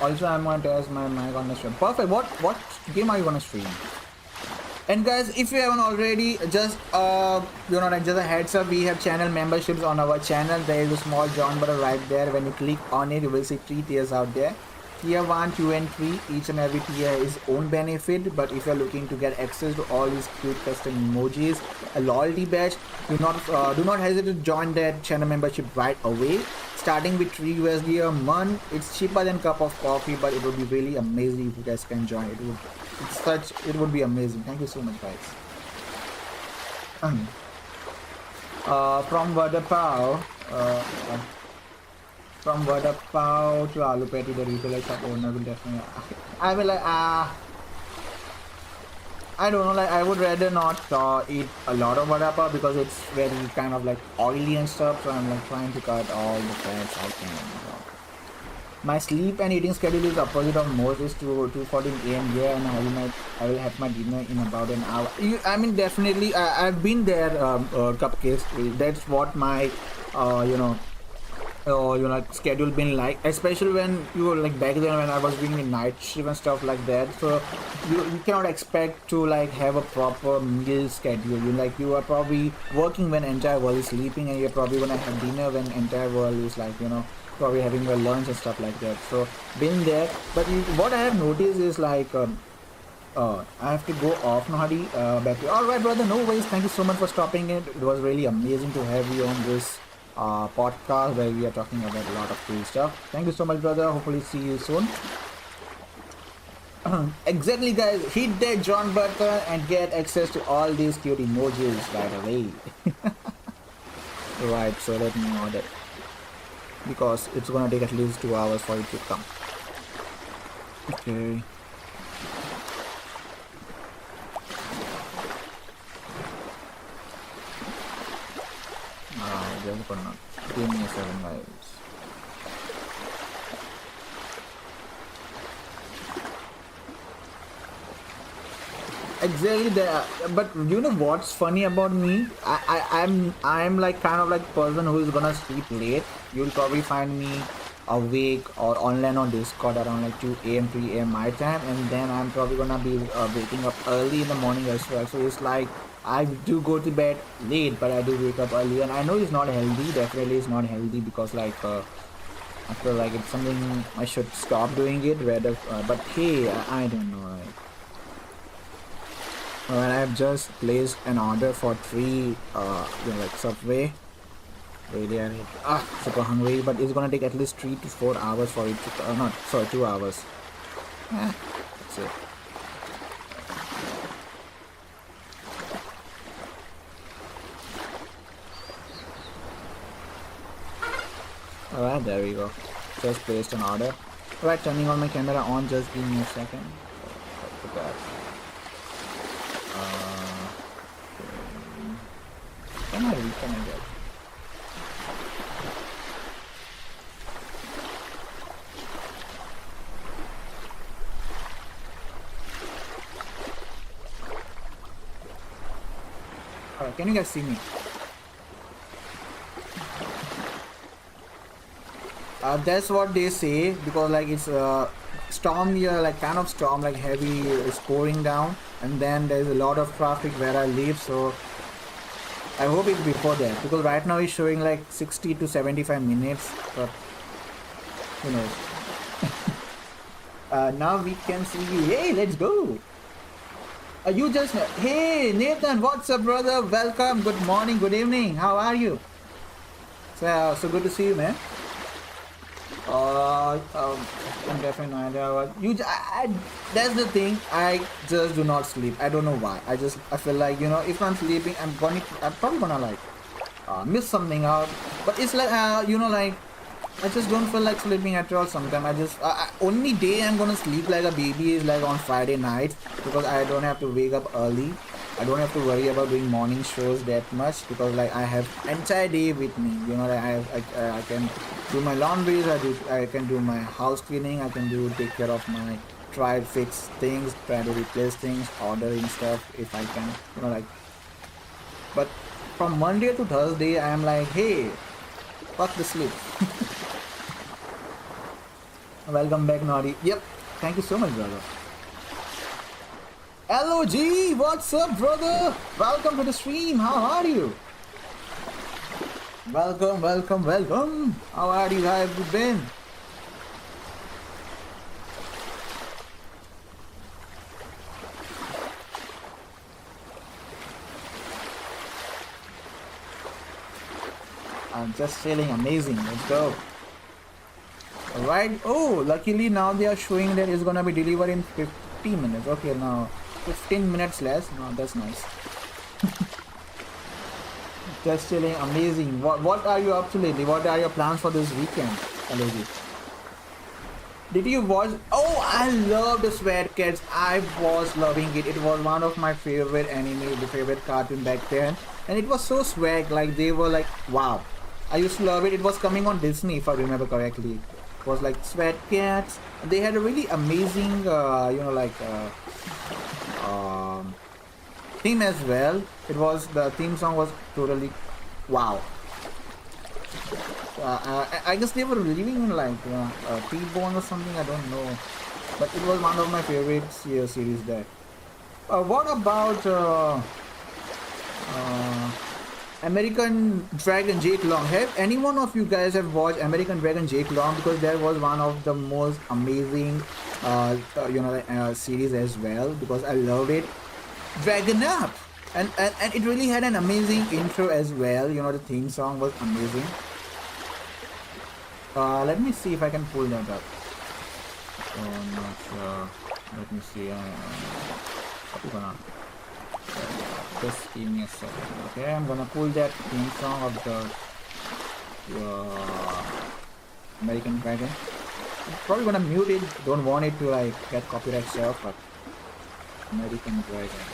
Also, I'm gonna test my mic on the stream. Perfect. What game are you gonna stream? And guys, if you haven't already, just you know, like, just a heads up, we have channel memberships on our channel. There is a small join button right there. When you click on it, you will see 3 tiers out there. Tier 1, 2 and 3, each and every tier is own benefit, but if you're looking to get access to all these cute custom emojis, a loyalty badge, do not hesitate to join that channel membership right away. Starting with $3 a month, it's cheaper than a cup of coffee, but it would be really amazing if you guys can join. It would be amazing. Thank you so much, guys. From Vada Pav, to Aloo Patty, the retailer shop owner will definitely. I will I don't know, like, I would rather not eat a lot of vada pav, because it's very kind of like oily and stuff. So I'm like trying to cut all the fats I can. My sleep and eating schedule is opposite of most. Is 2:14 a.m. here, and I will have my dinner in about an hour. I mean, definitely, I've been there, Cupcakes. That's what my schedule been like, especially when you were like back then when I was doing a night shift and stuff like that. So you cannot expect to like have a proper meal schedule. You are probably working when entire world is sleeping, and you're probably gonna have dinner when entire world is like, you know, probably having your lunch and stuff like that. So been there, but what I have noticed is like I have to go off, Nody. Back to all right, brother. No worries. Thank you so much for stopping in. It was really amazing to have you on this podcast where we are talking about a lot of cool stuff. Thank you so much, brother. Hopefully see you soon. Exactly, guys, hit that join button and get access to all these cute emojis right away. Right, so let me order, because it's gonna take at least 2 hours for it to come. Okay. just gonna give me a second, guys. Exactly there, but you know what's funny about me? I'm like kind of like person who is gonna sleep late. You'll probably find me awake or online on Discord around like 2 a.m. 3 a.m. my time, and then I'm probably gonna be waking up early in the morning as well. So it's like I do go to bed late, but I do wake up early, and I know it's not healthy. Definitely, it's not healthy because like I feel like it's something I should stop doing it. Rather, but hey, I don't know. Well, I've just placed an order for 3 like Subway. Really, I need super hungry, but it's gonna take at least 3 to 4 hours for it to not sorry 2 hours. That's it. Alright, there we go. Just placed an order. Alright, turning on my camera on, just give me a second. Can I get? Alright, can you guys see me? That's what they say because like it's storm here, like kind of storm, like heavy is pouring down, and then there's a lot of traffic where I live, so I hope it's before that because right now it's showing like 60 to 75 minutes, but who knows. Now we can see you. Hey, let's go. You just hey Nathan, what's up, brother? Welcome. Good morning. Good evening. How are you? So good to see you, man. I'm definitely not idea what you. That's the thing. I just do not sleep. I don't know why. I feel like, you know, if I'm sleeping, I'm probably gonna like miss something out. But it's like you know, like I just don't feel like sleeping at all. Sometimes only day I'm gonna sleep like a baby is like on Friday night because I don't have to wake up early. I don't have to worry about doing morning shows that much because like I have entire day with me. You know, like I can do my laundries. I can do my house cleaning. I can take care of my try to fix things, try to replace things, ordering stuff if I can. You know, like. But from Monday to Thursday, I'm like, hey, fuck the sleep. Welcome back, Nody. Yep. Thank you so much, brother. LOG, what's up, brother? Welcome to the stream. How are you? Welcome. How are you? How have you been? I'm just feeling amazing. Let's go. Alright. Oh, luckily now they are showing that it's gonna be delivered in 50 minutes. Okay, now 15 minutes less. No, that's nice. Just feeling amazing. What are you up to lately? What are your plans for this weekend, LOG? Did you watch? Oh, I love the Sweat Cats. I was loving it. It was one of my favorite anime, the favorite cartoon back then, and it was so swag. Like they were like, wow. I used to love it. It was coming on Disney, if I remember correctly. It was like Sweat Cats. They had a really amazing, you know, like theme as well. It was the theme song was totally wow. I guess they were living in like T-Bone or something. I don't know, but it was one of my favorite series there. What about American Dragon Jake Long? Have any one of you guys have watched American Dragon Jake Long? Because there was one of the most amazing you know series as well, because I loved it. Dragon Up, and it really had an amazing intro as well. You know, the theme song was amazing. Let me see if I can pull that up. Oh, not sure. Let me see. Just give me a second. Okay, I'm gonna pull that theme song of the American Dragon. I'm probably gonna mute it. Don't want it to like get copyright stuff, but American Dragon.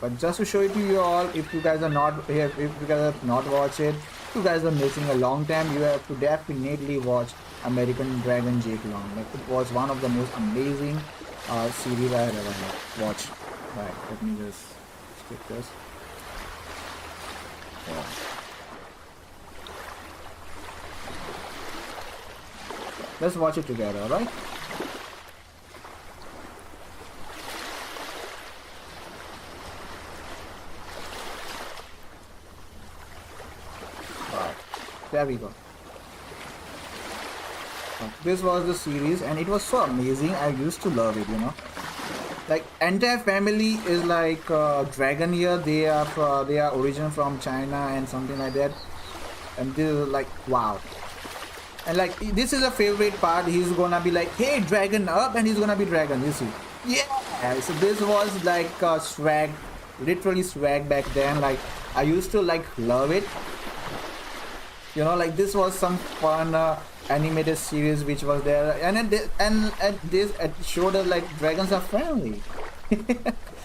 But just to show it to you all, if you guys are not here, if you guys have not watched it, if you guys are missing a long time, you have to definitely watch American Dragon Jake Long. Like, it was one of the most amazing series I have ever watched. Right, let me just skip this. Yeah. Let's watch it together, alright? There we go. This was the series and it was so amazing. I used to love it, you know. Like, entire family is like Dragon here. They are origin from China and something like that. And this is like, wow. And like, this is a favorite part. He's gonna be like, hey, Dragon up, and he's gonna be Dragon, you see. Yeah. So this was like swag, literally swag back then. Like, I used to like love it. You know, like, this was some fun animated series which was there, and this showed us like dragons are friendly,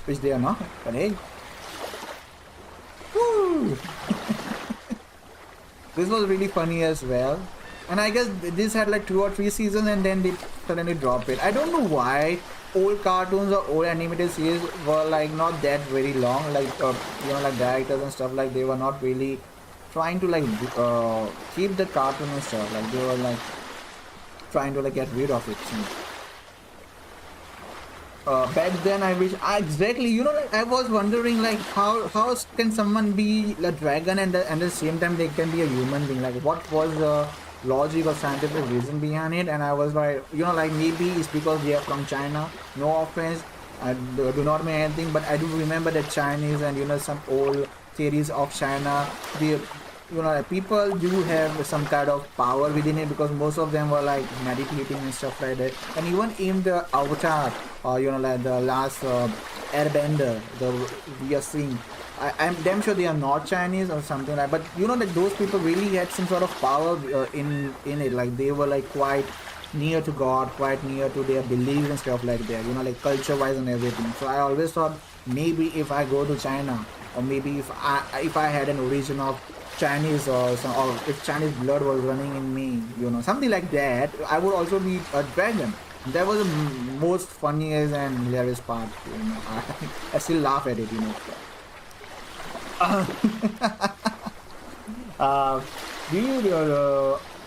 which they are not. But hey, woo! This was really funny as well. And I guess this had like 2 or 3 seasons, and then they suddenly dropped it. I don't know why old cartoons or old animated series were like not that very long. Like you know, like directors and stuff, like they were not really trying to like keep the cartoon and stuff. Like they were like trying to like get rid of it. Back then, I wish exactly. You know, like I was wondering like how can someone be a dragon and at the same time they can be a human being? Like, what was the logic or scientific reason behind it? And I was like, you know, like maybe it's because they are from China. No offense, I do not mean anything, but I do remember that Chinese and, you know, some old theories of China, the, you know, people do have some kind of power within it, because most of them were like meditating and stuff like that. And even in the Avatar, you know, like the last Airbender, we are seeing, I'm damn sure they are not Chinese or something like. But you know, like those people really had some sort of power in it. Like they were like quite near to God, quite near to their beliefs and stuff like that. You know, like culture-wise and everything. So I always thought maybe if I go to China, or maybe if I had an origin of Chinese or if Chinese blood was running in me, you know, something like that, I would also be a dragon. That was the most funniest and hilarious part. You know, I still laugh at it. You know.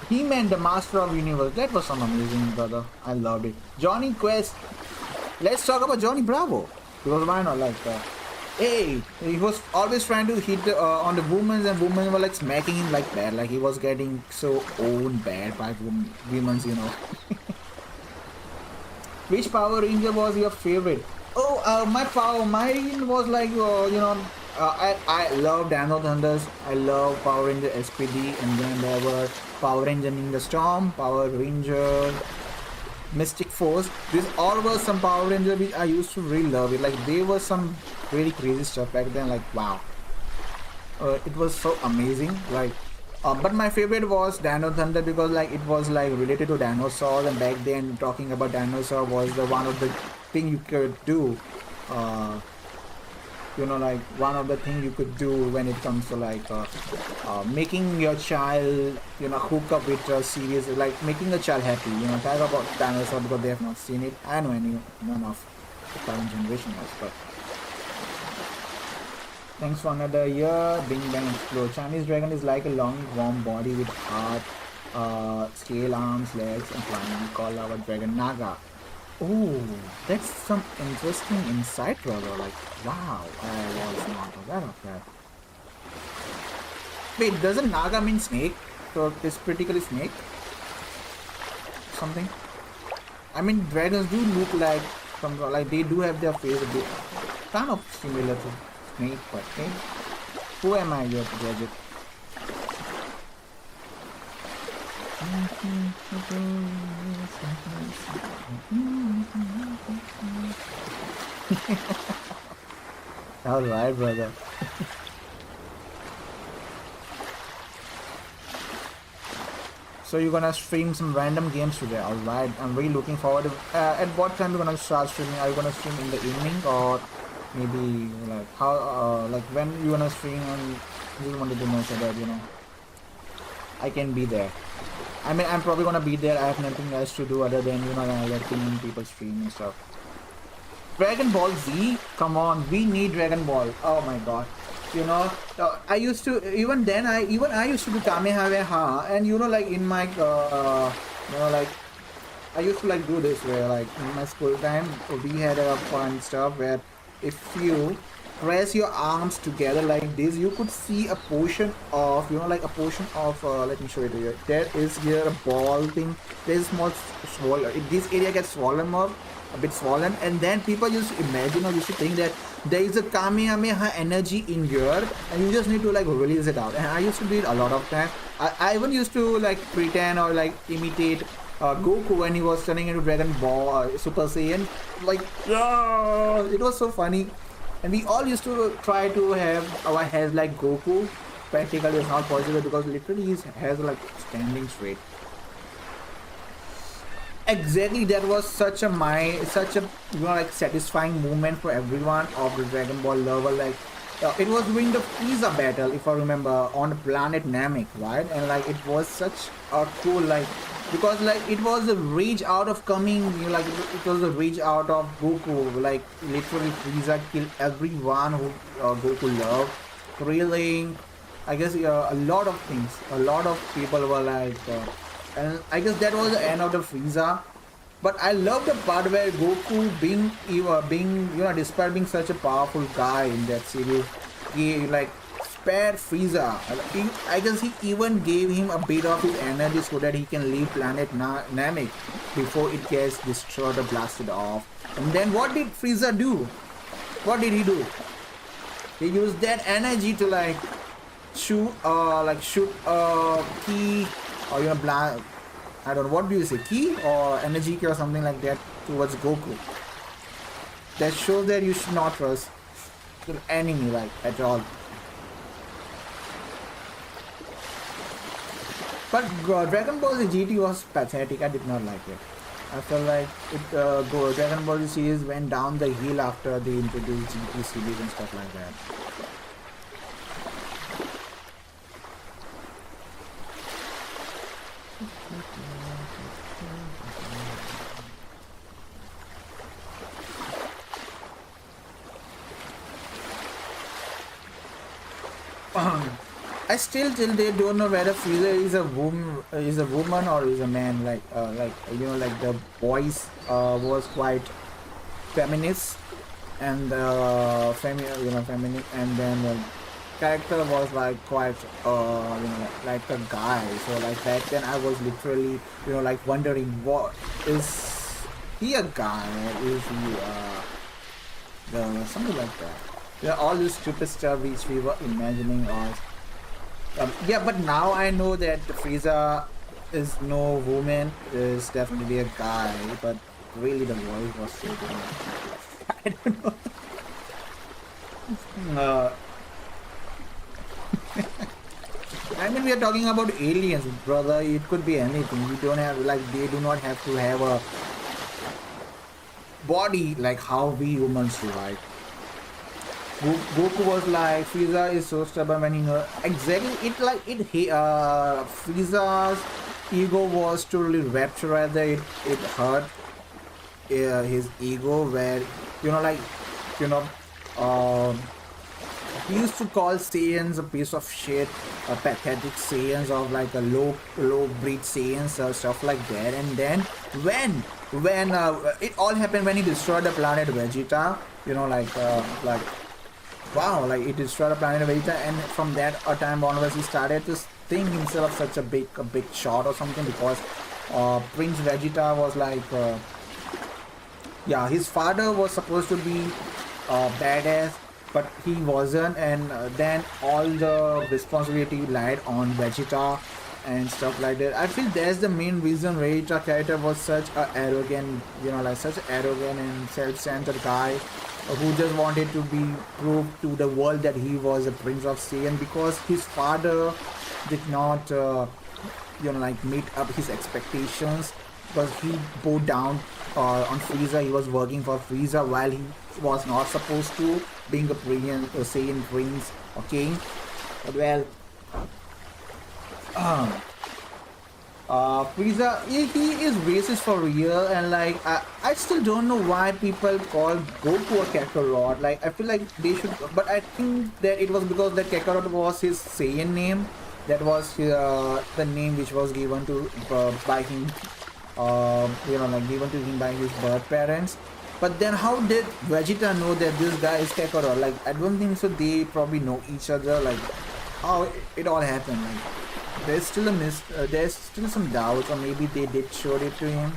He-Man, the Master of Universe. That was some amazing, brother. I loved it. Johnny Quest. Let's talk about Johnny Bravo. Because why not? Like, hey, he was always trying to hit on the women, and women were like smacking him like bad. Like he was getting so owned bad by women, you know. Which Power Ranger was your favorite? Oh, mine was like, you know, I love Dino Thunders. I love Power Ranger SPD, and then there were Power Ranger Ninja Storm, Power Ranger Mystic Force. These all were some Power Ranger which I used to really love it. Like they were some really crazy stuff back then. Like wow, it was so amazing. Like, but my favorite was Dino Thunder, because like it was like related to dinosaurs, and back then talking about dinosaur was the one of the thing you could do. You know, like one of the things you could do when it comes to like making your child, you know, hook up with a series, like making a child happy. You know, talk about dinosaur because they have not seen it. I know none of the current generation was, but thanks for another year. Bing Bang Explode. Chinese dragon is like a long warm body with heart, scale arms, legs, and flying. We call our dragon Naga. Oh, that's some interesting insight, brother. Like, wow, I was not aware of that. Wait, doesn't Naga mean snake? So it's critically snake? Something? I mean, dragons do look like some, like they do have their face a bit kind of similar to snake, but hey, who am I here to judge it? Alright, brother. So you're gonna stream some random games today. Alright, I'm really looking forward to at what time you're gonna start streaming? Are you gonna stream in the evening or maybe like how like when you wanna stream and you wanted to know so that I can be there. I mean, I'm probably gonna be there. I have nothing else to do other than letting people stream and stuff. Dragon Ball Z, come on, we need Dragon Ball. Oh my god. I used to, even then, I used to do Kamehameha, and like in my, like, I used to like do this where like in my school time, we had a fun stuff where if you press your arms together like this, you could see a portion of, like a portion of, let me show it to you. There is here a ball thing, there's small, this area gets swollen up, a bit swollen, and then people used to imagine or used to think that there is a Kamehameha energy in here and you just need to like release it out. And I used to do it a lot of time. I even used to like pretend or like imitate Goku when he was turning into Dragon Ball Super Saiyan. Like, it was so funny. And we all used to try to have our heads like Goku. Practically it's not possible because literally his hair is like standing straight. Exactly, that was such a like satisfying moment for everyone of the Dragon Ball lover. Like it was during the Frieza battle, if I remember, on the planet Namek, right? And like it was such a cool, like, because like it was a rage out of coming, like it was a rage out of Goku. Like literally Frieza killed everyone who Goku loved. Thrilling, I guess a lot of things. A lot of people were like. And I guess that was the end of the Frieza. But I love the part where Goku being despite being such a powerful guy in that series, he like spared Frieza. I guess he even gave him a bit of his energy so that he can leave planet Namek before it gets destroyed or blasted off. And then what did Frieza do? What did he do? He used that energy to like shoot a key. Or I don't know, what do you say, key or energy key or something like that towards Goku. That shows that you should not trust the enemy like at all. But Dragon Ball Z GT was pathetic. I did not like it. I felt like Dragon Ball Z series went down the hill after they introduced GT series and stuff like that. I still till they don't know whether Frieza is a woman or is a man. Like the voice was quite feminist and feminine, and then the character was like quite like a guy. So like back then I was literally like wondering, what is he, a guy or is he something like that. Yeah, all this stupid stuff which we were imagining us. Yeah, but now I know that Frieza is no woman, is definitely a guy, but really the voice was so good. I don't know. I mean, we are talking about aliens, brother. It could be anything. We don't have, like, they do not have to have a body like how we humans do, right? Goku was like, Frieza is so stubborn when he knows. Exactly, Frieza's ego was totally wrapped rather. It hurt his ego where, he used to call Saiyans a piece of shit, a pathetic Saiyans of like a low breed Saiyans or stuff like that. And then when it all happened when he destroyed the planet Vegeta, wow, like it destroyed the planet Vegeta, and from that time onwards he started to think himself such a big shot or something, because Prince Vegeta was like, his father was supposed to be badass, but he wasn't, and then all the responsibility lied on Vegeta and stuff like that. I feel that's the main reason Vegeta character was such a arrogant, such an arrogant and self-centered guy who just wanted to be proved to the world that he was a Prince of Saiyan, because his father did not, meet up his expectations. because he bowed down on Frieza. He was working for Frieza while he was not supposed to, being a Saiyan prince or king. But well, Frieza, he is racist for real, and like I still don't know why people call Goku a Kakarot. Like I feel like they should, but I think that it was because that Kakarot was his Saiyan name. That was the name which was given to by him, like given to him by his birth parents. But then how did Vegeta know that this guy is Kakarot? Like I don't think so. They probably know each other. Like how it all happened. Like there's still there's still some doubts, or maybe they did show it to him.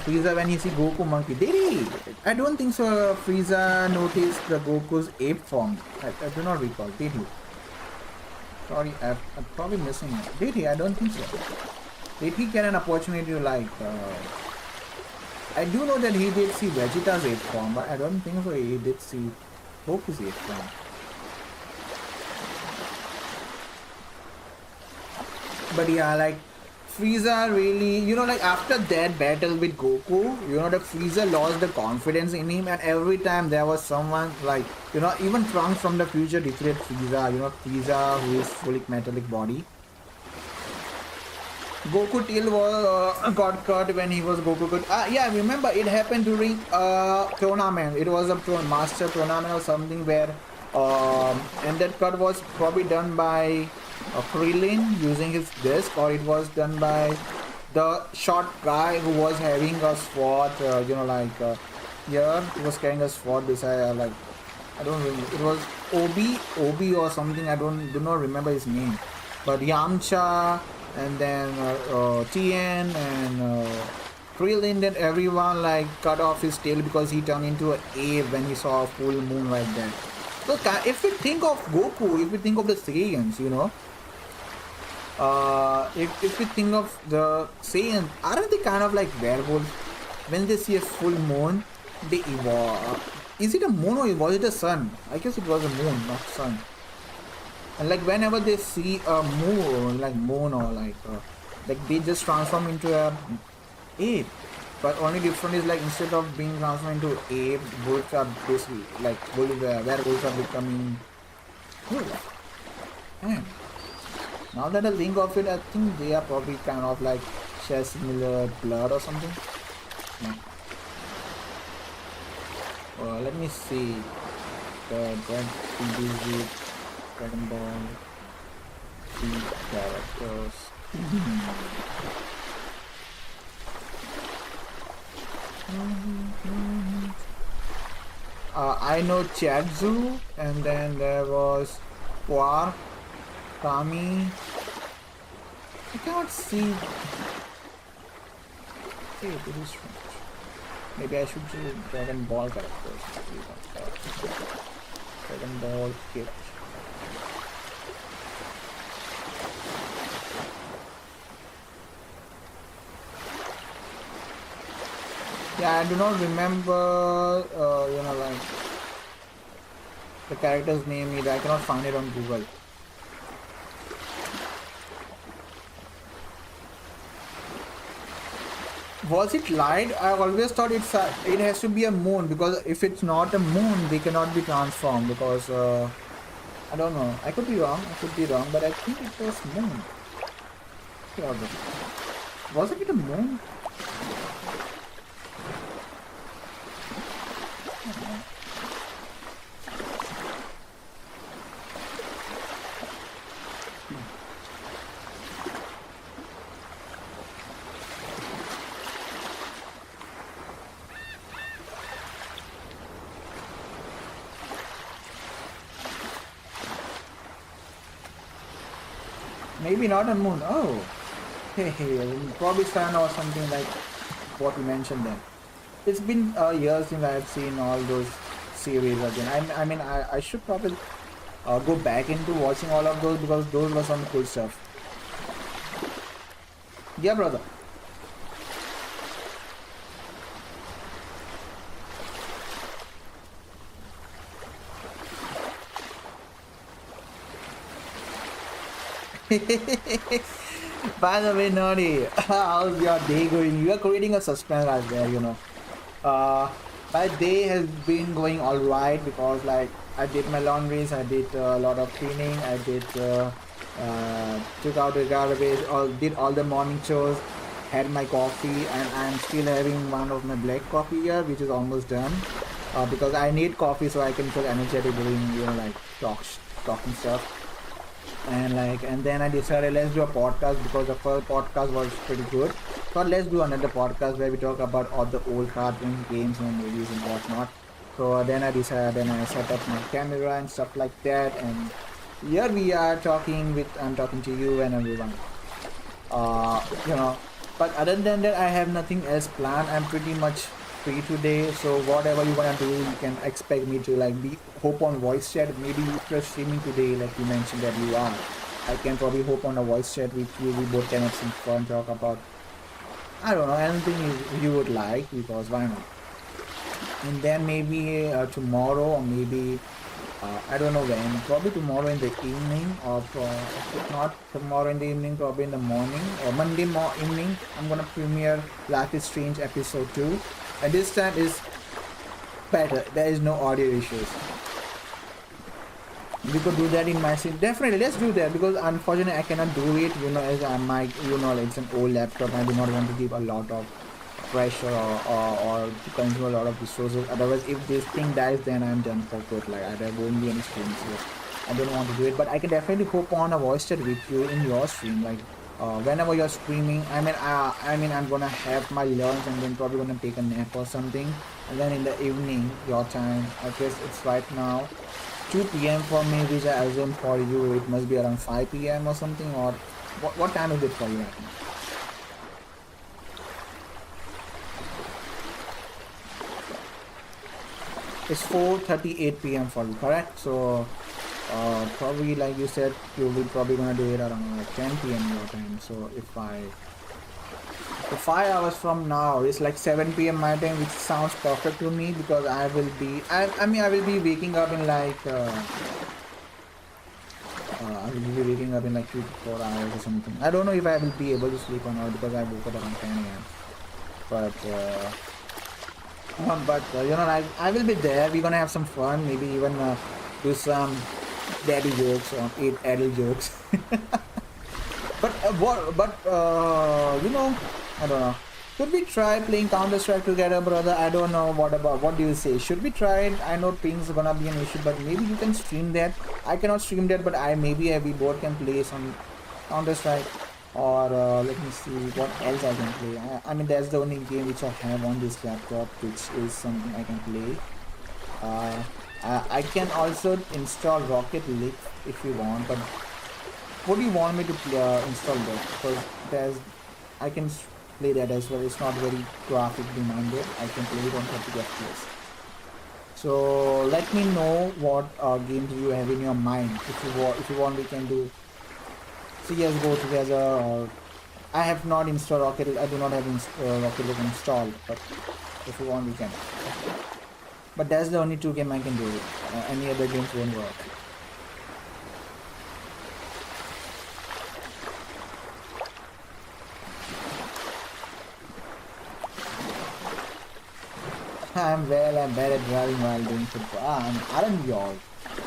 Frieza, when he see Goku monkey, did he? I don't think so. Frieza noticed the Goku's ape form. I do not recall. Did he? Sorry, I'm probably missing it. Did he? I don't think so. Did he get an opportunity to like? I do know that he did see Vegeta's ape form, but I don't think so. He did see Goku's ape form. But yeah, like Frieza really, like after that battle with Goku, that Frieza lost the confidence in him, and every time there was someone like, even Trunks from the future defeated Frieza, Frieza who is fully metallic body. Goku till was got cut when he was Goku cut. Yeah, I remember it happened during tournament. It was a master tournament or something where, and that cut was probably done by Krillin using his disc, or it was done by the short guy who was having a sword, here he was carrying a sword beside, like I don't remember, it was Obi or something, I do not remember his name, but Yamcha and then Tien and Krillin, then everyone like cut off his tail because he turned into an ape when he saw a full moon like that. So if we think of Goku, if we think of the Saiyans, if we think of the Saiyans, aren't they kind of like werewolves? When they see a full moon, they evolve. Is it a moon or was it a sun? I guess it was a moon, not sun. And like whenever they see a moon, like moon or like they just transform into a ape. But only difference is like instead of being transformed into ape, wolves are basically like werewolves are becoming wolves. And now that I think of it, I think they are probably kind of like share similar blood or something. Yeah. Let me see. Dragon Ball, the characters. I know Chadzu, and then there was Poir, Kami. I cannot see. Hey, this is French. Maybe I should do Dragon Ball characters. Dragon Ball Kit. Yeah, I do not remember, like the character's name either. I cannot find it on Google. Was it light? I always thought it has to be a moon, because if it's not a moon, they cannot be transformed, because I don't know. I could be wrong, but I think it was moon. Wasn't it a moon? Maybe not a moon. Oh, hey, probably sun or something like what you mentioned then. It's been years since I've seen all those series again. I mean, I should probably go back into watching all of those, because those were some cool stuff. Yeah, brother. By the way, Nody, how's your day going? You are creating a suspense right there, you know. My day has been going alright because like I did my laundries, I did a lot of cleaning, I did took out the garbage, did all the morning chores, had my coffee, and I'm still having one of my black coffee here, which is almost done. Because I need coffee so I can feel energetic doing, you know, like talking stuff. And then I decided let's do a podcast because the first podcast was pretty good. So let's do another podcast where we talk about all the old cartoons, games and movies and whatnot. So then I decided, then I set up my camera and stuff like that, and here we are I'm talking to you and everyone. You know, but other than that I have nothing else planned. I'm pretty much free today, so whatever you wanna do, you can expect me to like hope on voice chat. Maybe if you're streaming today, like you mentioned that you are, I can probably hope on a voice chat with you. We both can have some fun, talk about, I don't know, anything you would like, because why not? And then maybe tomorrow, or maybe I don't know when, probably tomorrow in the evening, or if not tomorrow in the evening, probably in the morning, or Monday evening, I'm gonna premiere Life is Strange episode 2, and this time is better. There is no audio issues. We could do that in my scene. Definitely, let's do that, because unfortunately I cannot do it, you know, as I might, you know, like it's an old laptop. I do not want to give a lot of pressure or to consume a lot of resources. Otherwise, if this thing dies, then I'm done for good. Like there won't be any streams here. I don't want to do it, but I can definitely hope on a voice chat with you in your stream. Like whenever you're streaming, I mean, I'm gonna have my lunch and then probably gonna take a nap or something, and then in the evening, your time. I guess it's right now 2 p.m. for me, which I assume for you it must be around 5 p.m. or something. Or what time is it for you right now? It's 4:38 p.m. for you, correct? So probably like you said, you will probably gonna do it around like 10 p.m. your time. So if 5 hours from now, it's like 7 p.m. my time, which sounds perfect to me, because I will be waking up in like I will be waking up in like 3 to 4 hours or something. I don't know if I will be able to sleep or not, because I woke up around 10 a.m. But you know, like I will be there. We're gonna have some fun. Maybe even do some daddy jokes or adult jokes. But you know, I don't know. Should we try playing Counter-Strike together, brother? I don't know. What do you say? Should we try it? I know ping's gonna be an issue, but maybe you can stream that. I cannot stream that, but we both can play some Counter-Strike. Or let me see what else I can play. I mean, that's the only game which I have on this laptop, which is something I can play. I can also install Rocket League if you want, but what do you want me to install that? Because I can play that as well. It's not very graphic demanded. I can play it on 30 FPS. So let me know what games you have in your mind. If you want, we can do CS:GO together. Or I have not installed Rocket League. I do not have Rocket League installed, but if you want, we can. But that's the only 2 game I can do. Any other games won't work. I'm bad at driving while doing football. Aren't you all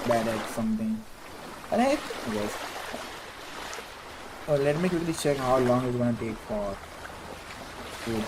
bad at something? But hey, yes. Oh, let me quickly check how long it's gonna take for food.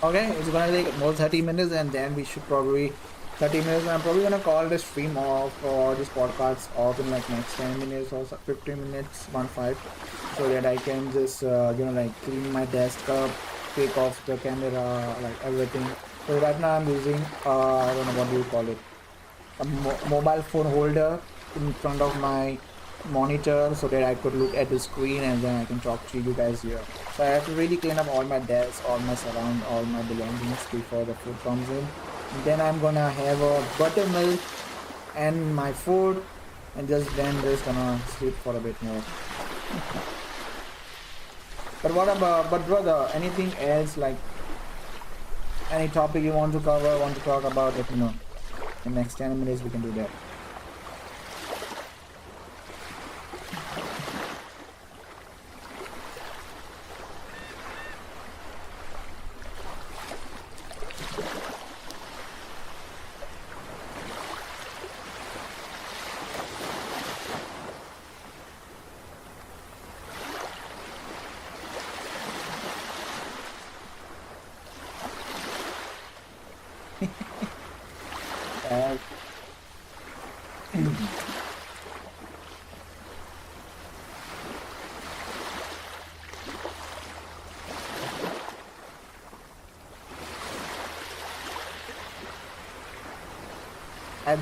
Okay, it's gonna take more 30 minutes, and then we should probably 30 minutes. I'm probably gonna call the stream off, or this podcast off in like next 10 minutes or 15 minutes, 1-5, so that I can just you know, like clean my desktop, take off the camera, like everything. So right now I'm using I don't know what do you call it, a mobile phone holder in front of my monitor so that I could look at the screen and then I can talk to you guys here. So I have to really clean up all my desk, all my surround, all my belongings before the food comes in. And then I'm gonna have a buttermilk and my food, and just gonna sleep for a bit more. But brother, anything else, like any topic you want to cover, want to talk about, let me know. In the next 10 minutes we can do that. And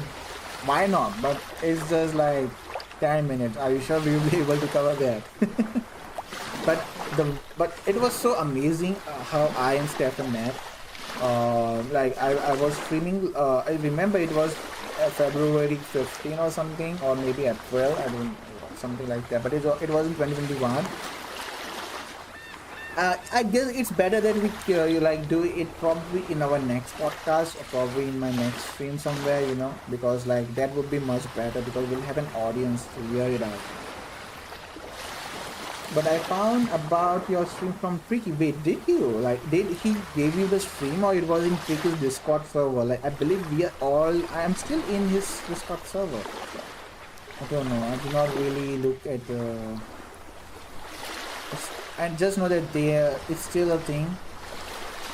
why not? But it's just like 10 minutes. Are you sure we'll be able to cover that? but it was so amazing how I and Stefan met. Like I was streaming. I remember it was February 15 or something, or maybe April. I don't something like that. But it was in 2021. I guess it's better that we do it probably in our next podcast or probably in my next stream somewhere, because like that would be much better because we'll have an audience to hear it out. But I found about your stream from Freaky. Wait, did you? Did he give you the stream or it was in Freaky's Discord server? Like, I believe I am still in his Discord server. I don't know. I do not really look at the... I just know that it's still a thing.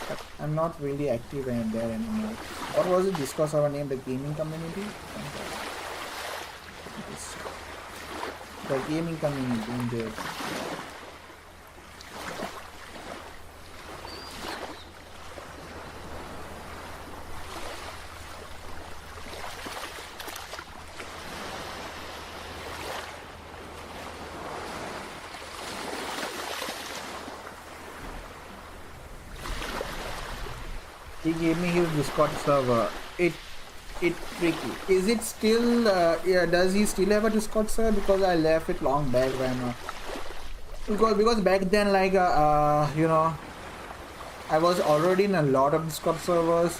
But I'm not really active in there anymore. What was it? Discord server name? The gaming community? The gaming community in there. He gave me his Discord server. It's tricky. Is it still? Does he still have a Discord server? Because I left it long back when. Because back then, I was already in a lot of Discord servers,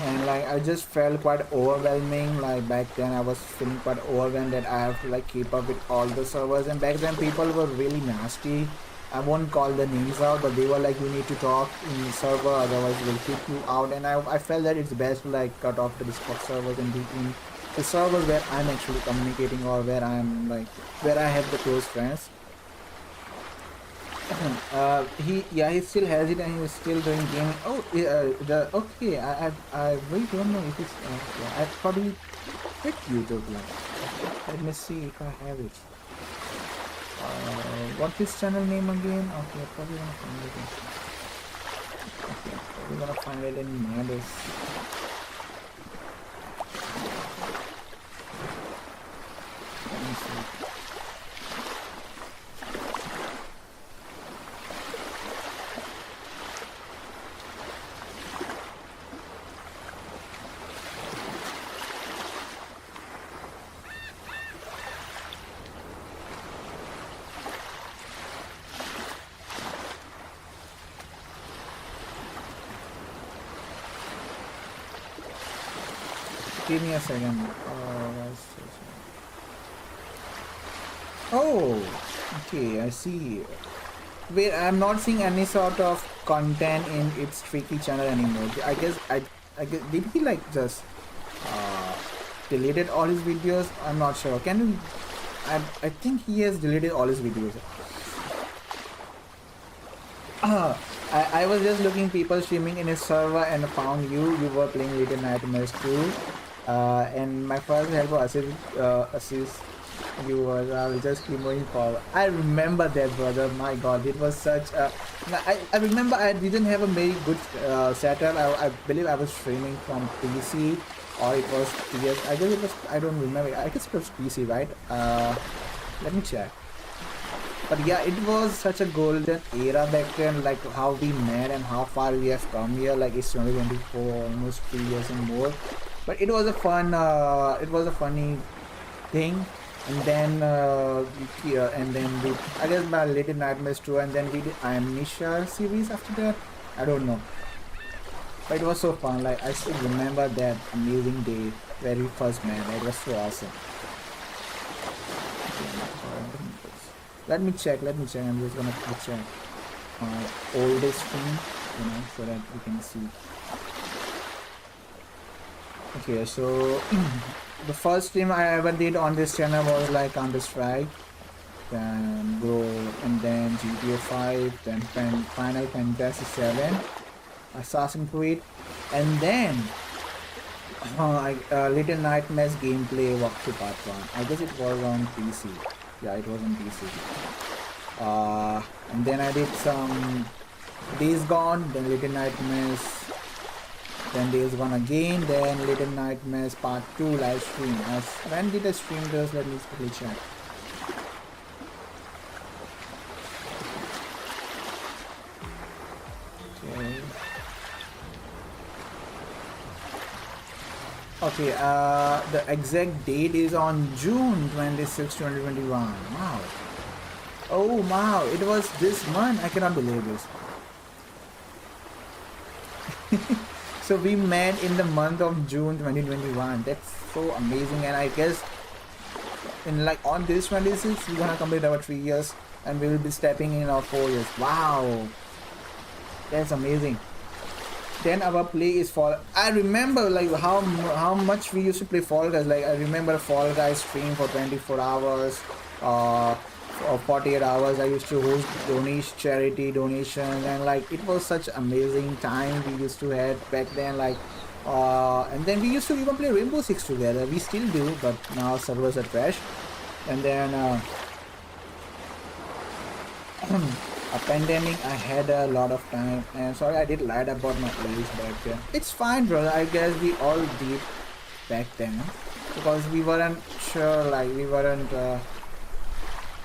and I just felt quite overwhelming. Like back then, I was feeling quite overwhelmed that I have to keep up with all the servers. And back then, people were really nasty. I won't call the names out, but they were like, you need to talk in the server, otherwise we'll kick you out. And I felt that it's best to cut off the Discord servers and be in the servers where I'm actually communicating or where I'm where I have the close friends. He still has it and he's still doing gaming. Oh, okay. I really don't know if it's. I probably quit YouTube. Let me see if I have it. What's his channel name again? Okay, probably gonna find it. Okay, probably gonna find it in Nodys. Let me see. Give me a second. Oh, okay, I see. Wait, I'm not seeing any sort of content in its Tricky channel anymore. I guess did he just deleted all his videos? I'm not sure. I think he has deleted all his videos. I was just looking people streaming in his server and found you. You were playing Little Nightmares 2. And my first help was assist you were. I will just keep moving forward. I remember that, brother. My God, it was such a. I remember I didn't have a very good setup. I believe I was streaming from PC or it was PS. I guess it was. I don't remember. I guess it was PC, right? Let me check. But yeah, it was such a golden era back then, like how we met and how far we have come here. Like it's 2024, almost 3 years and more. But it was a funny thing. And then we, I guess my Little Nightmares 2, and then we did Amnesia series after that. I don't know. But it was so fun. Like I still remember that amazing day, very first met. It was so awesome. Let me check. I'm just gonna check my oldest stream, so that we can see. Okay, so the first stream I ever did on this channel was like Counter-Strike, then Grow, and then GTA 5, then Final Fantasy 7, Assassin's Creed, and then Little Nightmares gameplay walkthrough part 1. I guess it was on PC. Yeah, it was on PC. And then I did some Days Gone, then Little Nightmares, then Days Gone again, then Little Nightmares Part 2 live stream. When did I stream this? Let me quickly check. Okay, the exact date is on June 26, 2021. Wow. Oh wow, it was this month. I cannot believe this. So we met in the month of June 2021. That's so amazing. And I guess on this 26, we're gonna complete our 3 years and we will be stepping in our 4 years. Wow. That's amazing. Then our play is Fall. I remember like how much we used to play Fall Guys. Like I remember Fall Guys stream for 24 hours or 48 hours. I used to host charity donations, and like it was such amazing time we used to have back then. Like and then we used to even play Rainbow Six together. We still do, but now servers are trash. And then a pandemic, I had a lot of time, and sorry I did lied about my age back then. It's fine, brother. I guess we all did back then because we weren't sure, like we weren't.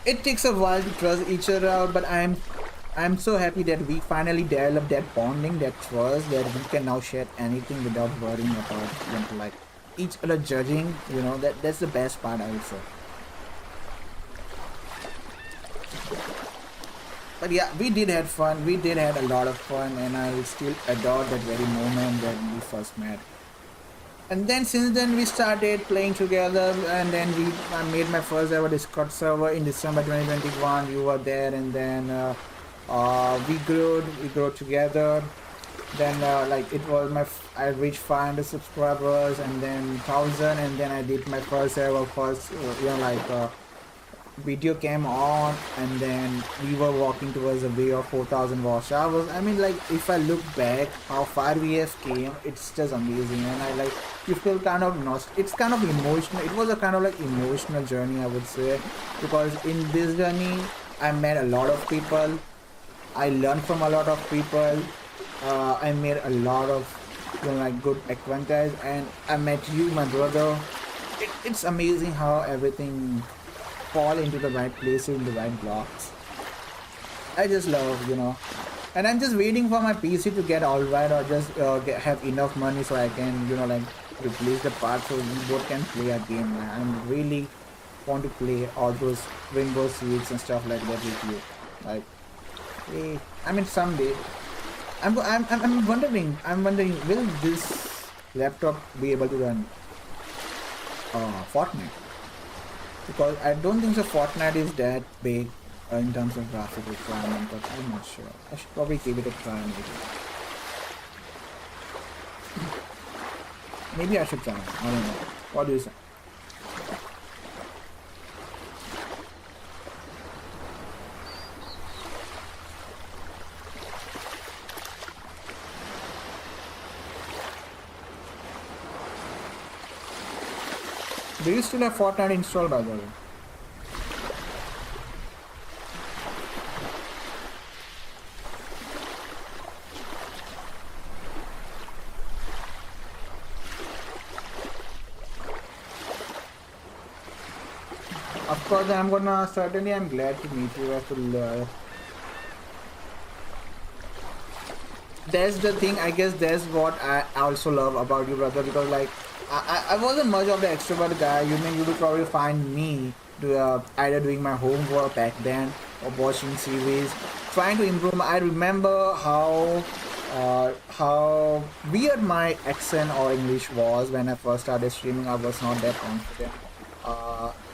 It takes a while to trust each other out, but I'm so happy that we finally developed that bonding, that trust, that we can now share anything without worrying about like each other judging. That's the best part, I would say. But yeah, we did have fun. We did have a lot of fun, and I still adore that very moment when we first met. And then since then we started playing together, and then I made my first ever Discord server in December 2021. You were there, and then we grew together. Then like it was I reached 500 subscribers, and then 1,000, and then I did my first video came on, and then we were walking towards a way of 4,000 watch hours. I mean, like if I look back how far we have came, it's just amazing, and you feel kind of it's kind of emotional. It was a kind of like emotional journey, I would say, because in this journey I met a lot of people, I learned from a lot of people, I made a lot of good acquaintances, and I met you, my brother. It's amazing how everything fall into the right places, in the right blocks. I just love, and I'm just waiting for my PC to get alright, or just have enough money so I can, replace the parts so we both can play a game. I really want to play all those Rainbow Six and stuff like that with you. Like, hey, I mean someday. I'm wondering, will this laptop be able to run Fortnite? Because I don't think so Fortnite is that big in terms of graphic requirement, but I'm not sure. I should probably give it a try maybe. Maybe I should try. I don't know. What do you say? Do you still have Fortnite installed, by the way? of course, I'm gonna certainly. I'm glad to meet you. That's the thing. I guess that's what I also love about you, brother. Because like, I wasn't much of the extrovert guy. You will probably find me either doing my homework back then or watching series, trying to improve. I remember how weird my accent or English was when I first started streaming. I was not that confident.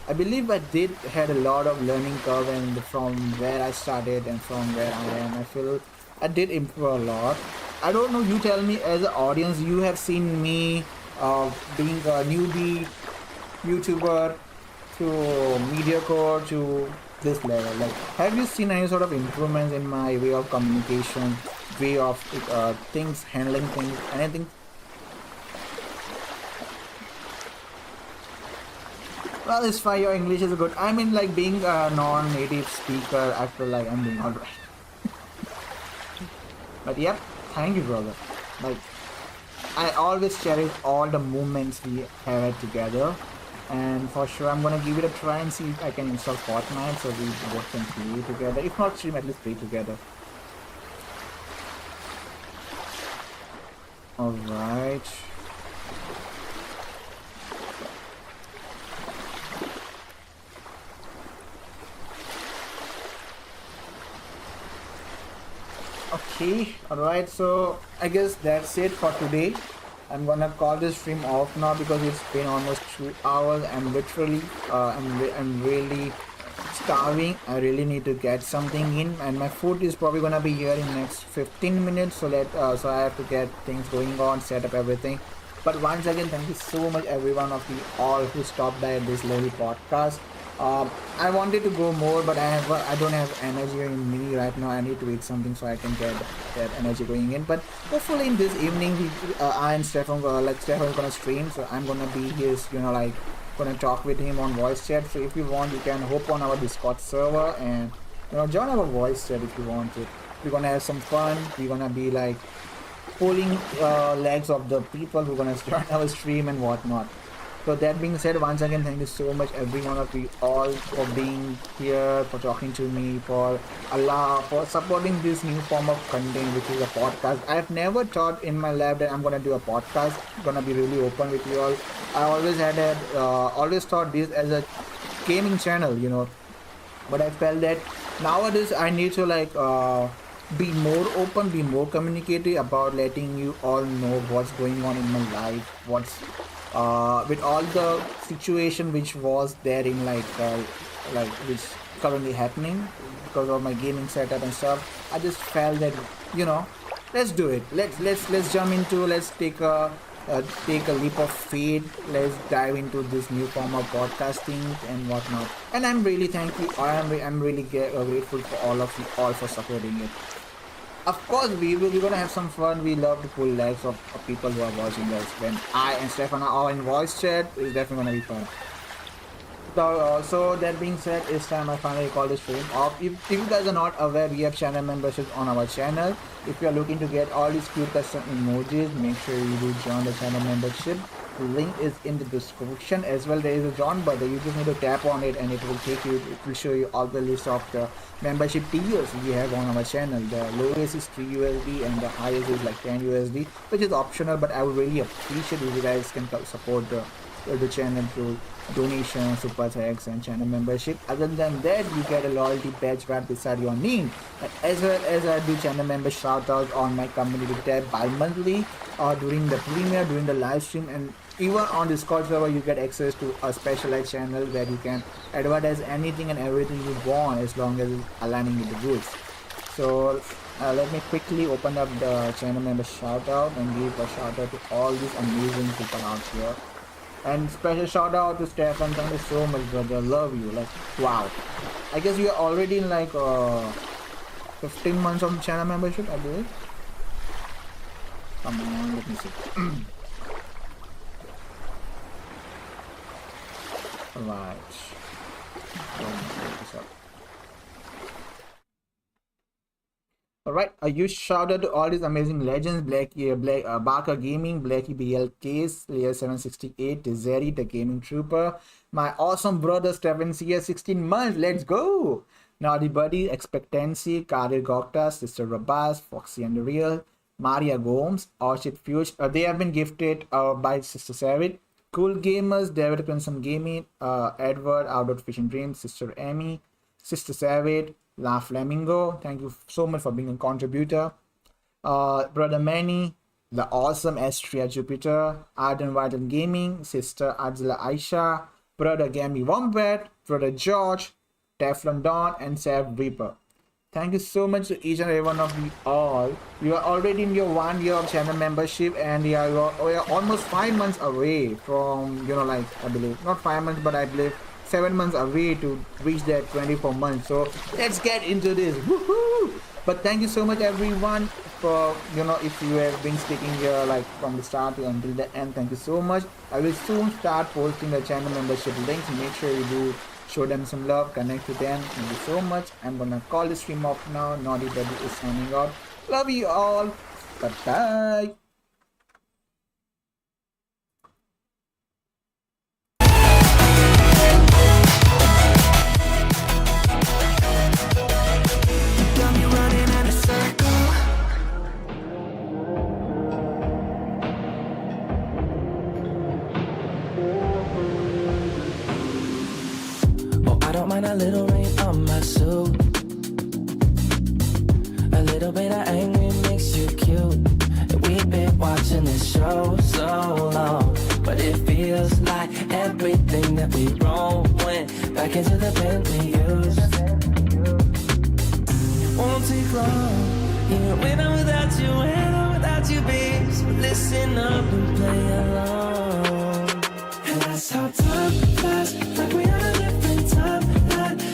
I believe I did had a lot of learning curve, and from where I started and from where I am, I feel I did improve a lot. I don't know. You tell me, as an audience, you have seen me being a newbie YouTuber to media core to this level. Like, have you seen any sort of improvements in my way of communication, way of things, handling things, anything? Well, it's fine. Your English is good. I mean, like being a non-native speaker, I feel like I'm doing alright. But yep, thank you, brother. Like, I always cherish all the moments we have had together, and for sure I'm gonna give it a try and see if I can install Fortnite so we both can play together. If not stream, at least play together. Alright. Okay, alright, so I guess that's it for today. I'm gonna call this stream off now because it's been almost 2 hours. I'm literally, I'm really starving. I really need to get something in, and my food is probably gonna be here in next 15 minutes. So so I have to get things going on, set up everything. But once again, thank you so much, everyone of you all who stopped by at this little podcast. I wanted to go more, but I don't have energy in me right now. I need to eat something so I can get that energy going in. But hopefully in this evening, I and Stefan, Stefan gonna stream, so I'm gonna be his, gonna talk with him on voice chat. So if you want, you can hop on our Discord server and join our voice chat if you want to. We're gonna have some fun. We're gonna be like pulling legs of the people who are gonna join our stream and whatnot. So that being said, once again, thank you so much, every one of you all, for being here, for talking to me, for supporting this new form of content, which is a podcast. I've never thought in my life that I'm gonna do a podcast. I'm gonna be really open with you all. I always thought this as a gaming channel, but I felt that nowadays I need to be more open, be more communicative about letting you all know what's going on in my life, with all the situation which was there in which currently happening because of my gaming setup and stuff. I just felt that let's do it. Let's jump into. Let's take a leap of faith. Let's dive into this new form of podcasting and whatnot. And I'm really I'm really grateful for all of you all for supporting it. Of course, we're gonna have some fun. We love to pull legs of people who are watching us. When I and Stefan are in voice chat, it's definitely gonna be fun. So that being said, it's time I finally call this stream off. If you guys are not aware, we have channel memberships on our channel. If you are looking to get all these cute custom emojis, make sure you do join the channel membership. The link is in the description as well. There is a join button. You just need to tap on it and it will show you all the list of the membership tiers we have on our channel. The lowest is 3 USD and the highest is like 10 USD, which is optional, but I would really appreciate if you guys can support the channel through donation, super thanks, and channel membership. Other than that, you get a loyalty badge right beside your name, as well as I do channel member shout out on my community tab bi-monthly or during the premiere, during the live stream, and even on Discord server you get access to a specialized channel where you can advertise anything and everything you want as long as it's aligning with the rules. So let me quickly open up the channel member shout out and give a shout out to all these amazing people out here. And special shout out to Stefan. Thank you so much, brother. Love you. Wow. I guess you are already in 15 months of channel membership, I believe. Come on, let me see. Alright. This up. All right, a huge shout out to all these amazing legends: Barker Gaming, Blackie BL Case, Layer 768, Zeri, the Gaming Trooper, my awesome brother Stephen CS, 16 months, let's go! Nodybuddy, Expectancy, Kadir Gokta, Sister Rabaz, Foxy and the Real, Maria Gomes, Orchid Fuge, they have been gifted by Sister Savid, Cool Gamers, David Crimson Gaming, Edward, Outdoor Fishing Dreams, Sister Amy, Sister Savid, La Flamingo, thank you so much for being a contributor. Brother Manny, the awesome S3 Jupiter, Arden Vital Gaming, Sister Adzila Aisha, Brother Gammy Wombat, Brother George, Teflon Dawn, and Sav Reaper. Thank you so much to each and every one of you all. You are already in your 1 year of channel membership, and we are almost 5 months away from, I believe, not 5 months, but I believe 7 months away to reach that 24 months. So let's get into this. Woohoo! But thank you so much everyone for, if you have been sticking here like from the start until the end, thank you so much. I will soon start posting the channel membership links. Make sure you do show them some love, connect to them. Thank you so much. I'm gonna call the stream off now. Nodybuddy is signing out. Love you all. Bye-bye. A little rain on my suit. A little bit of angry makes you cute. And we've been watching this show so long, but it feels like everything that we wrote went back into the pen we used. Won't take long, even when I'm without you, babe. So listen up and play along. And that's how time flies, like we had a different time.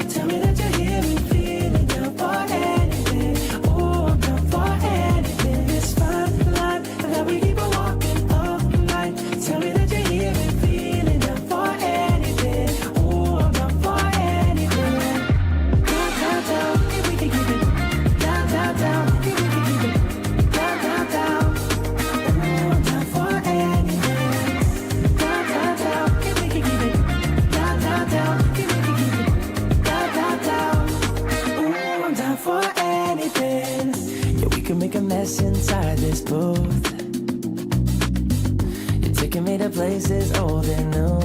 Tell me that you're here and feeling down for anything. Oh, I'm down for anything. It's fine line that we keep on walking all night. Tell me that you're here and feeling down for anything. Oh, I'm down for anything. Down, down, down, if we can keep it. Down, down, down, if we can keep it. Down, down, down. Oh, I'm down for anything. Down, down, down, if we can keep it. Down, down, down, if we can keep it. Ooh, I'm down for anything. Yeah, we can make a mess inside this booth. You're taking me to places old and new.